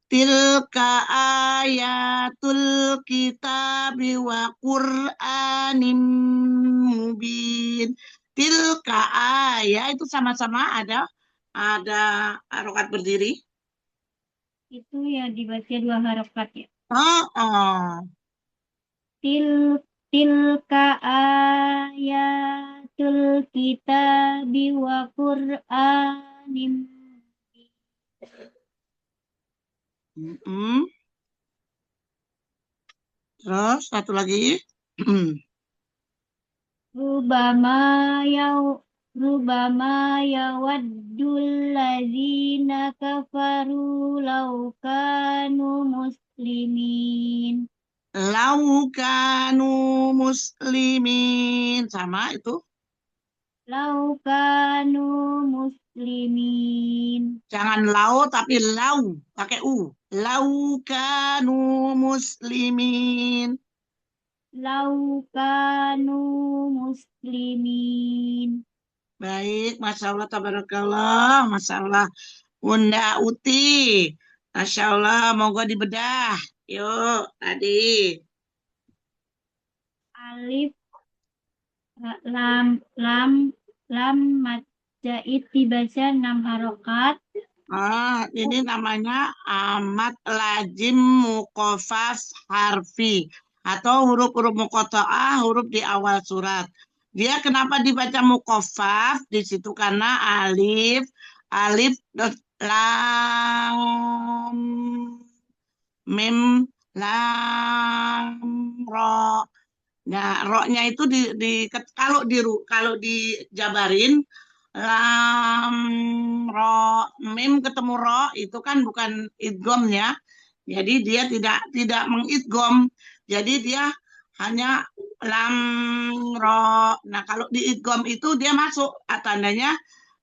Tilka ayatul kitabi wa Qur'anim mubin. Tilka ayat itu sama-sama ada harokat berdiri. Itu ya dibaca 2 harokat ya. Tilka ayatul kitabi wa Qur'anim mubin. Terus satu lagi. Rubama yawaddul ladzina kafaru law kanu muslimin. Laukanu muslimin. Sama itu. Laukanu muslimin. Jangan lau tapi lau. Pakai u. Laukanu muslimin. Laukanu muslimin. Baik, Masya Allah, tabarakallah. Masya Allah. Bunda Uti. Masya Allah, monggo dibedah. Yuk, tadi. Alif lam majait dibaca 6 harokat. Ini namanya amat lazim muqaffaf harfi atau huruf-huruf muqatta'ah, huruf di awal surat. Dia kenapa dibaca muqaffaf di situ karena alif lam mim lam ra. Nah, ro-nya itu kalau dijabarin lam ro mim ketemu ro itu kan bukan idgham ya. Jadi dia tidak mengidgham. Jadi dia hanya lam ro. Nah, kalau di idgham itu dia masuk tandanya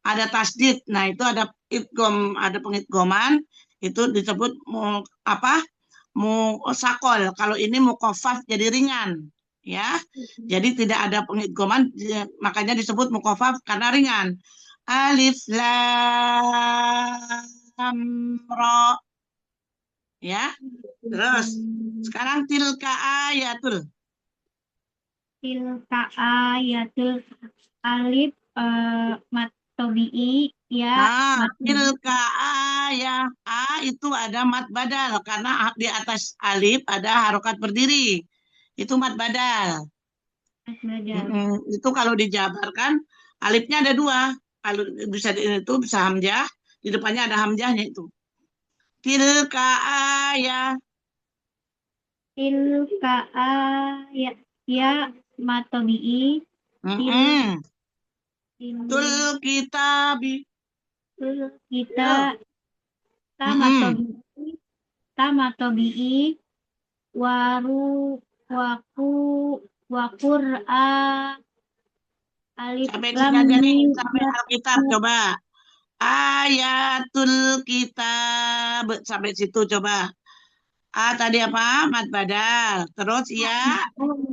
ada tasdid. Nah, itu ada idgham, ada pengidghaman itu disebut sakol. Kalau ini mukhaffaf jadi ringan. Ya, jadi tidak ada pengidghaman, makanya disebut mukhaffaf karena ringan. Alif lam ra. Ya, terus sekarang tilka ayatul. Tilka ayatul alif mat tobi'i ya. Nah, tilka ayah. A itu ada mat badal karena di atas alif ada harokat berdiri. Itu mat badal. Itu kalau dijabarkan alifnya ada dua. Kalau bisa itu bisa hamzah, di depannya ada hamzahnya itu. Tilka ayah. Tilka ayah ya matobi'i. Tul kitabi. Tul kita tamatobi'i wakur'a alif lam sampai Alkitab coba. Ayatul kitab sampai situ coba. Tadi apa? Mat badal. Terus ya.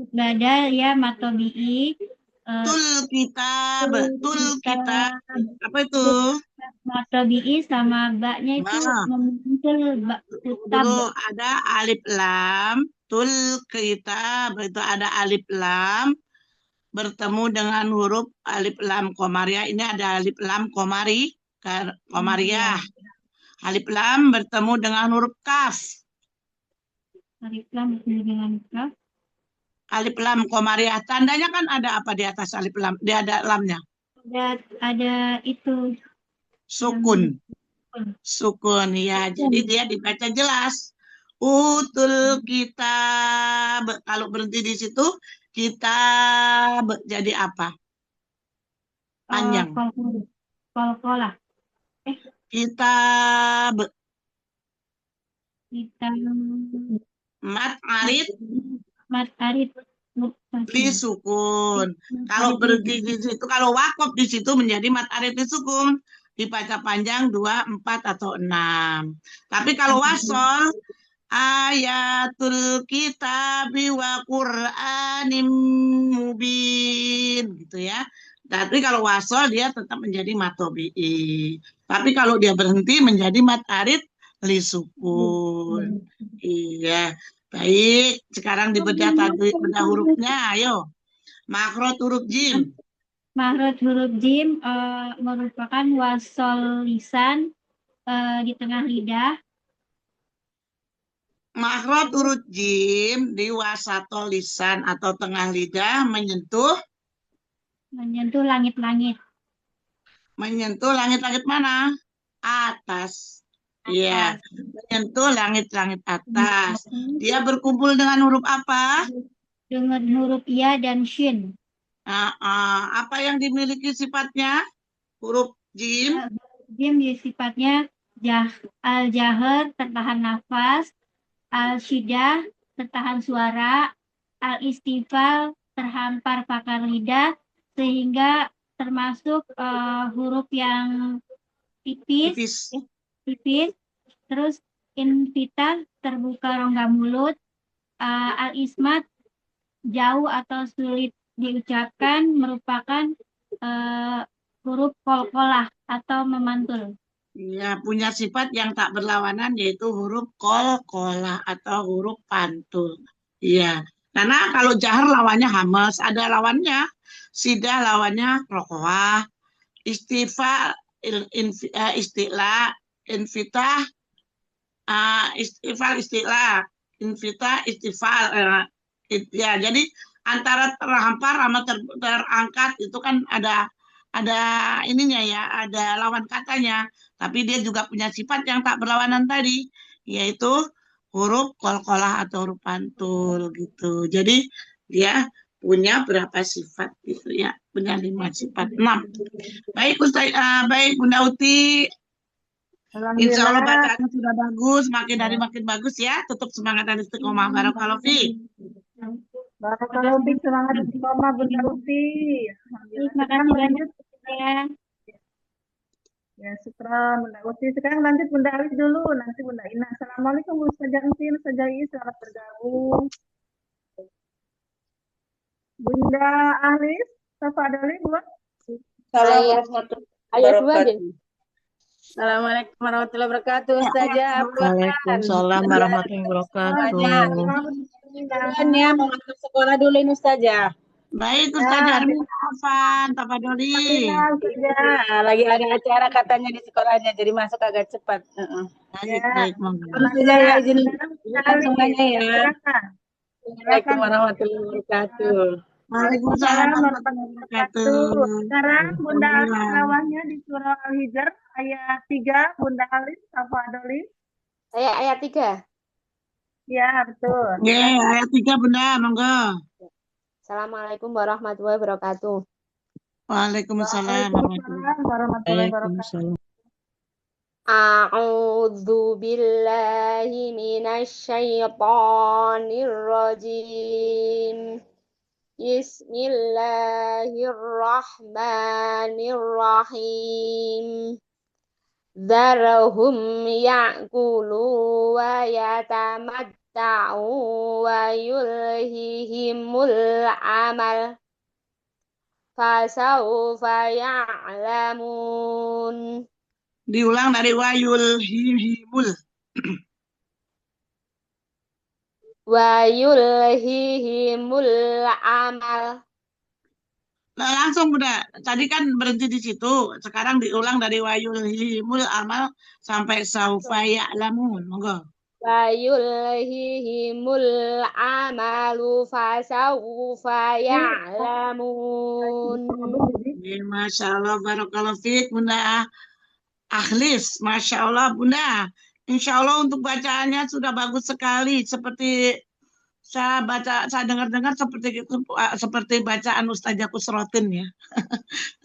Badal ya matobi'i. Tul kitab. Apa itu? Matobi'i sama baknya itu muncul dulu ada alif lam. Tul kitab itu ada alif lam bertemu dengan huruf alif lam komariah. Ini ada alif lam komariah. Alif lam bertemu dengan huruf kaf. Alif lam bertemu dengan kaf. Alif lam komariah. Tandanya kan ada apa di atas alif lam? Dia ada lamnya. Ada itu. Sukun. Sukun ya. Jadi dia dibaca jelas. Utul kitab. Kalau berhenti di situ, kitab jadi apa? Panjang. Kolkolah. Kitab. Mat arid. Li sukun. Kalau berhenti di situ, kalau wakaf di situ menjadi mat arid li sukun. Dibaca panjang 2, 4 atau 6. Tapi kalau wasol ayatul kitabi wa qur'anim mubin gitu ya. Tapi kalau wasol dia tetap menjadi matobi'i. Tapi kalau dia berhenti menjadi mat arid li sukun. Iya. Baik, sekarang dibedah hurufnya. Ayo. Makhraj huruf jim. Makhraj huruf jim merupakan wasol lisan di tengah lidah. Makhraj huruf jim di wasatol lisan atau tengah lidah menyentuh langit-langit. Menyentuh langit-langit mana? Atas. Iya, menyentuh langit-langit atas. Dia berkumpul dengan huruf apa? Dengan huruf ya dan shin. Apa yang dimiliki sifatnya? Huruf jim? Jim sifatnya al-jahar, tertahan nafas, al-syidah, tertahan suara, al-istifal, terhampar pakar lidah, sehingga termasuk huruf yang tipis. Terus infitah, terbuka rongga mulut, al-ismat, jauh atau sulit diucapkan, merupakan huruf kolkolah atau memantul. Ya, punya sifat yang tak berlawanan yaitu huruf kolkolah atau huruf pantul. Iya, karena kalau jahar lawannya hamas, ada lawannya. Sidah lawannya rokoah, istighfar, istilah, infitah, istilah, infitah, istifal. Ya, jadi antara terhampar sama terangkat itu kan ada ininya ya, ada lawan katanya. Tapi dia juga punya sifat yang tak berlawanan tadi, yaitu huruf kolkolah atau huruf pantul gitu. Jadi Dia punya berapa sifat gitu ya, punya 5 sifat, 6. Baik baik Bunda Uti, insya Allah Alhamdulillah. bacaannya sudah bagus, makin hari makin bagus ya. Tetap semangat dan istiqomah. Barakallahu fiik. Barakallahu fiik, semangat istiqomah Bunda Uti. Alhamdulillah. Terima Sekarang kasih lanjut. ya. Ya, syukran Bunda Uti. Sekarang lanjut Bunda Alis dulu, nanti Bunda Ina. Assalamualaikum Ustazah Entin, Ustazah Is, selamat bergabung. Bunda Alis, tafadhali buat. Ayat 2 deh. Assalamualaikum warahmatullahi wabarakatuh. Ustazah Afwan. Waalaikumsalam warahmatullahi wabarakatuh. Ya, mau masuk sekolah dulu ini Ustazah. Baik Ustazah Afwan, tafadholi. Ya, lagi ada acara katanya di sekolahnya, jadi masuk agak cepat. Baik, monggo. Ustazah ya izin semuanya ya. Assalamualaikum warahmatullahi wabarakatuh. Waalaikumsalam warahmatullahi wabarakatuh. Sekarang Bunda Alis tilawahnya di surah Al-Hijr ayat 3, Bunda Alis, tafadholi. Saya ayat 3. Ya, betul. Ya, ayat 3 Bunda, monggo. Assalamualaikum warahmatullahi wabarakatuh. Waalaikumsalam warahmatullahi wabarakatuh. A'udzu billahi minasyaitonir rajim. Bismillahirrahmanirrahim. Zarhum ya'kulu wa yatamatta'u wa yulhihimul amal. Fasawfa ya'lamun. Diulang dari wayul hihimul. Wayulhihimul amal. Nah, langsung Bunda. Tadi kan berhenti di situ. Sekarang diulang dari wayulhihimul amal sampai saufa ya'lamun. Monggo. Wayulhihimul amalu fasawfa ya'lamun. Ya, Masya Allah, barakallahu fiik Bunda Akhlis. Masya Allah Bunda. Insya Allah untuk bacaannya sudah bagus sekali. Seperti saya dengar-dengar seperti bacaan Ustazah Kusrotin ya.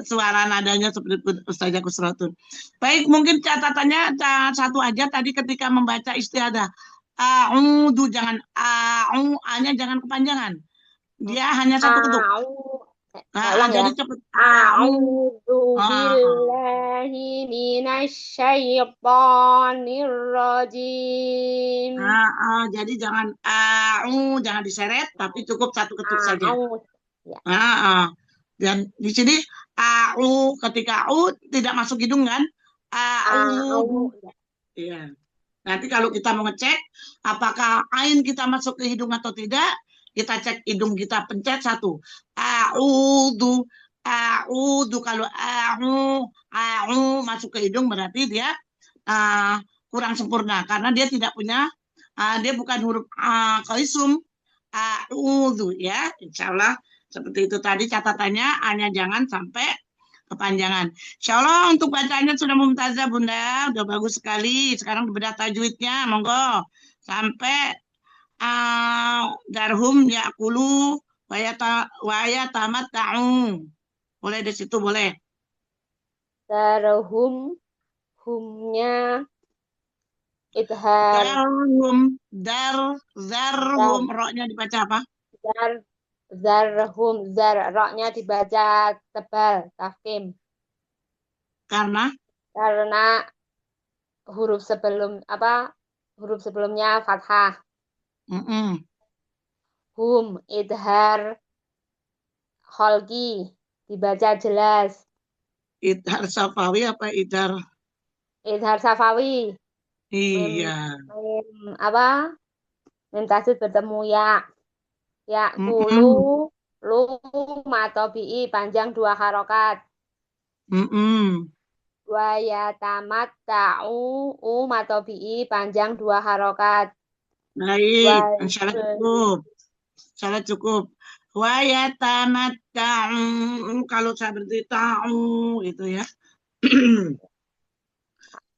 Suara nadanya seperti Ustazah Kusrotin. Baik, mungkin catatannya satu aja tadi ketika membaca istiadah. A'udhu, jangan A-nya jangan kepanjangan. Dia hanya satu ketuk. Jadi cepat. A'udzu billahi minasyaitonir rajim. Jadi jangan jangan diseret, tapi cukup satu ketuk saja. Dan di sini ketika tidak masuk hidung kan? Iya. Nanti kalau kita mau ngecek apakah ain kita masuk ke hidung atau tidak, kita cek hidung kita, pencet satu. A'udzu. Kalau masuk ke hidung berarti dia kurang sempurna karena dia tidak punya dia bukan huruf qaisum. A'udzu ya. Insyaallah seperti itu tadi catatannya, hanya jangan sampai kepanjangan. Insyaallah untuk bacanya sudah mumtazah Bunda, udah bagus sekali. Sekarang bedah tajwidnya, monggo sampai darhum ya'kulu wa yatamatta'u. Boleh di situ boleh. Darhum, humnya idhar. Zarhum, roknya dibaca apa? Zarhum, roknya dibaca tebal, tafkhim. Karena huruf sebelumnya fathah. Hum, idhar, kholqi, dibaca jelas. Idhar safawi apa idhar? Idhar safawi. Iya. Mim tasdid bertemu ya. Ya, kulu, lu, matobi'i, panjang 2 harokat. Wa yatamatta'u, matobi'i, panjang 2 harokat. Baik, insyaallah cukup. Wa yatamatta'u, kalau saya berarti ta'u itu ya.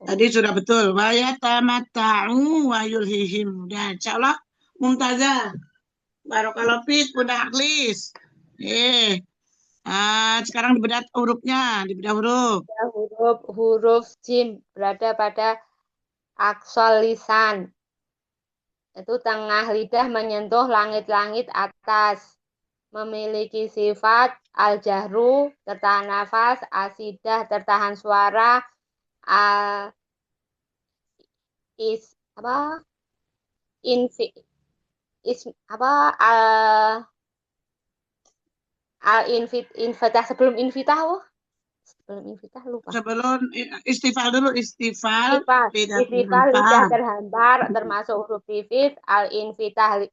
Tadi sudah betul. Wa yatamatta'u wa yulhihim. Dan insyaallah mumtazah. Barakallahu fiik, Bunda Aklis. Sekarang dibedah hurufnya, dibedah huruf. Huruf jim berada pada aksal lisan. Itu tengah lidah menyentuh langit-langit atas. Memiliki sifat al-jahru, tertahan nafas, asidah, tertahan suara, infitah sebelum infitah lupa. Sebelum istifal dulu, istifal lidah terhampar termasuk huruf pipit, al-infitah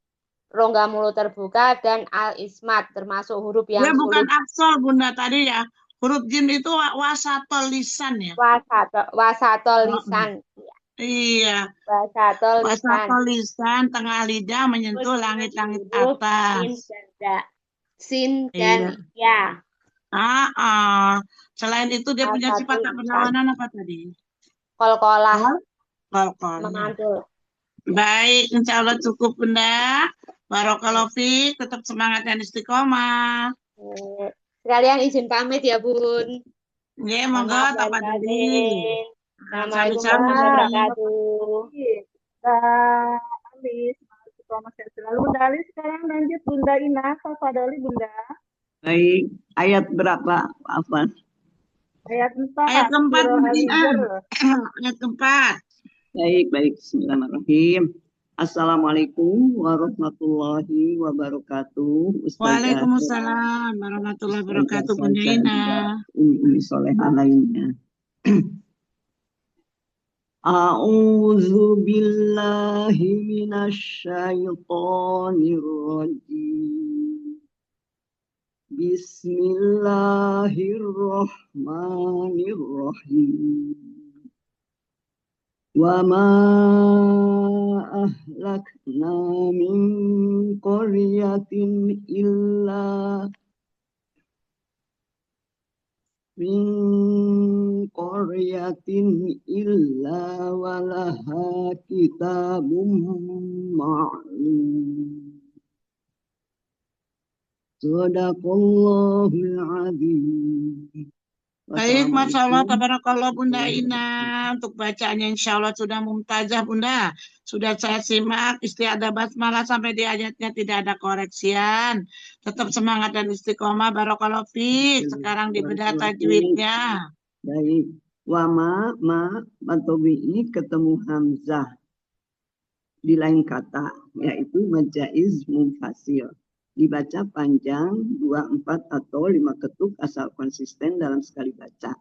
rongga mulut terbuka, dan al-ismat termasuk huruf yang sulit. Bukan aksol Bunda tadi ya. Huruf jim itu wasatol lisan ya. Wasatol lisan. Iya. Wasatol lisan, tengah lidah menyentuh langit-langit atas. Sin dan ya. Selain itu dia punya sifat tak berlawanan apa tadi? Qalqalah. Memantul. Baik, insya Allah cukup Bunda. Barakallahu fiik, tetap semangat dan istiqomah. Sekalian izin pamit ya Bun. Ya, monggo tafadhali. Assalamualaikum warahmatullahi wabarakatuh. Selalu Bunda Ali, sekarang lanjut Bunda Ina, tafadhali Bunda. Baik, ayat berapa? Apa? Ayat 4. Ayat keempat. Ayat keempat. Baik. Bismillahirrahmanirrahim. Assalamualaikum warahmatullahi wabarakatuh. Waalaikumsalam warahmatullahi wabarakatuh, Bunda Ina. Ini solehah lainnya. A'udzu billahi minasyaitonir rajim. Bismillahirrahmanirrahim. Wa ma ahlakna min qaryatin illa walaha kitabum ma'lum. Shadaqallahul azim. Baik, Masya Allah, tabarakallah Bunda Ina. Untuk bacaannya insya Allah sudah mumtazah Bunda. Sudah saya simak, istiadah basmalah sampai di ayatnya tidak ada koreksian. Tetap semangat dan istiqomah, barakallahu fiik. Sekarang dibedah tajwidnya. Baik, wama, matobi'i ketemu hamzah di lain kata, yaitu majaiz munfasil. Dibaca panjang 2, 4 atau 5 ketuk asal konsisten dalam sekali baca.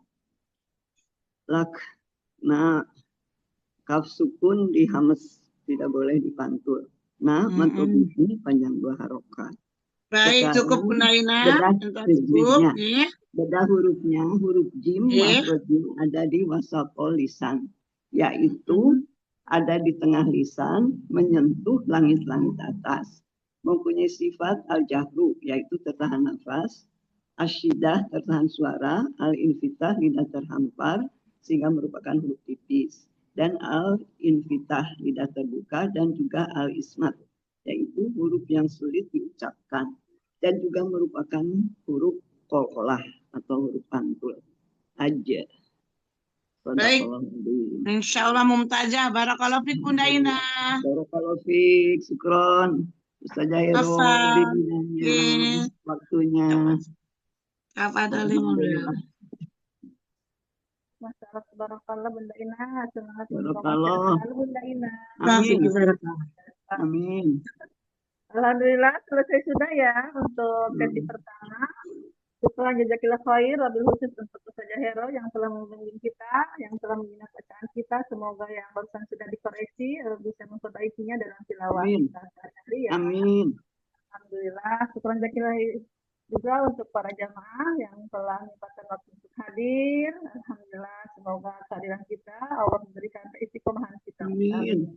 Kaf sukun di hames, tidak boleh dipantul. Matobi'i panjang 2 harokat. Baik, cukup Bunda Ina. Bedah hurufnya, huruf jim, jim ada di wasatol lisan, yaitu ada di tengah lisan, menyentuh langit-langit atas. Mempunyai sifat al-jahru, yaitu tertahan nafas, asyidah tertahan suara, al-infitah lidah terhampar, sehingga merupakan huruf tipis, dan al-infitah lidah terbuka, dan juga al-ismat, yaitu huruf yang sulit diucapkan, dan juga merupakan huruf qalqalah atau huruf pantul aja. Baik, insya Allah mumtazah. Barakallahu fiik Bunda Ina. Barakallahu fiik, syukron. Ustazah Hero, waktunya. Tafadhali Bunda. Masyaallah, barakallah Bunda Ina. Semangat Bunda Ina. Amin. Alhamdulillah selesai sudah ya untuk sesi pertama. Syukran jazakillah khair wabil khusus untuk Ustazah Hero yang telah membimbing kita, yang telah membina bacaan kita. Semoga yang barusan sudah dikoreksi bisa memperbaikinya dalam tilawah. Amin. Alhamdulillah. Syukran jazakillah juga untuk para jamaah yang telah menyempatkan waktu untuk hadir. Alhamdulillah, semoga kehadiran kita Allah memberikan keistiqomahan kita. Amin.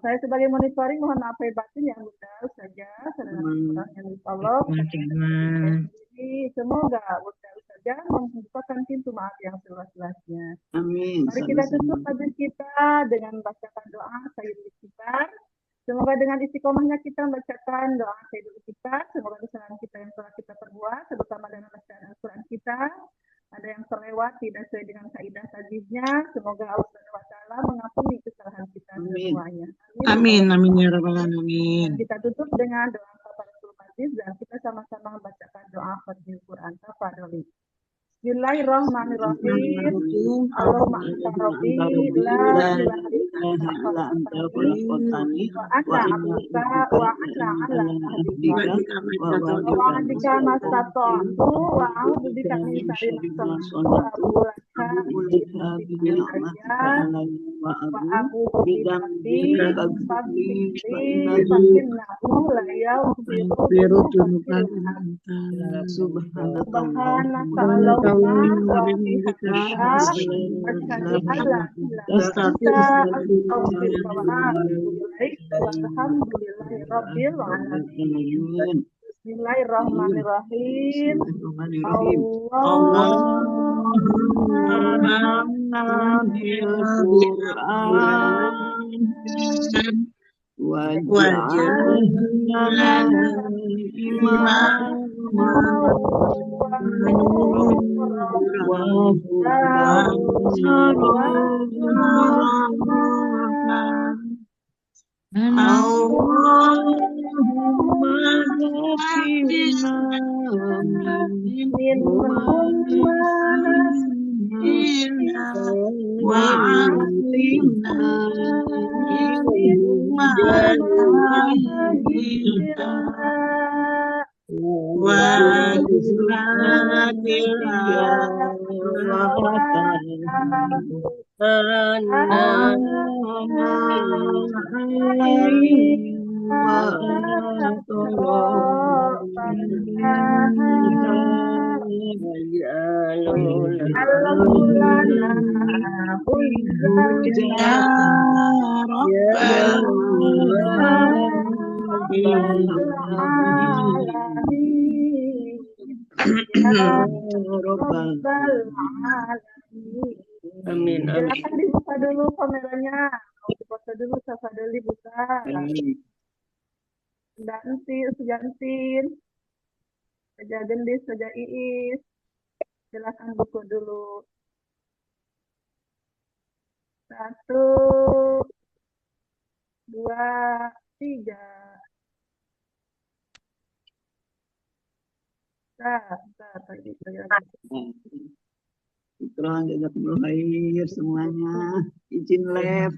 Saya sebagai monitoring mohon maaf lahir batin yang Bunda saja yang Allah. Semoga Bunda saja membukakan pintu maaf yang seluas-luasnya. Amin. Mari kita tutup majlis kita dengan bacakan doa sayyidul istighfar. Semoga dengan istiqomahnya kita membacakan doa Sayyidul Istighfar, semoga kesalahan kita yang telah kita perbuat, terutama dengan bacaan Al-Quran kita, ada yang terlewat tidak sesuai dengan kaidah tajwidnya, semoga Allah SWT mengampuni kesalahan kita semuanya. Amin, amin ya rabbal alamin. Kita tutup dengan doa Kafaratul Majlis dan kita sama-sama membacakan doa Fardhil Quran. Tafadholi. Bismillahirrahmanirrahim. Allahumma anta rabbi la ilaha illa anta khalaqtani wa ana abduka wa ana ala ahdika wa wa'adika mastata'tu wa a'udzu bika min syarri ma sana'tu wa a'udzu bika wa a'udzu bika Bismillahirrahmanirrahim. Allahumma bil Qur'an waj'alna imama Amin. Silakan dibuka dulu kameranya. Dibuka dulu, Safadoli buka. Sudah entin. Saja Gendis, saja Iis. Silakan buka dulu. 1, 2, 3. Ikram jazakumullah khair semuanya. Izin live.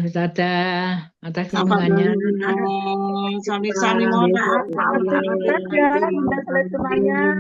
Ustazah, atas dukungannya. Sami-sami mohon maaf. Sudah selesai semuanya.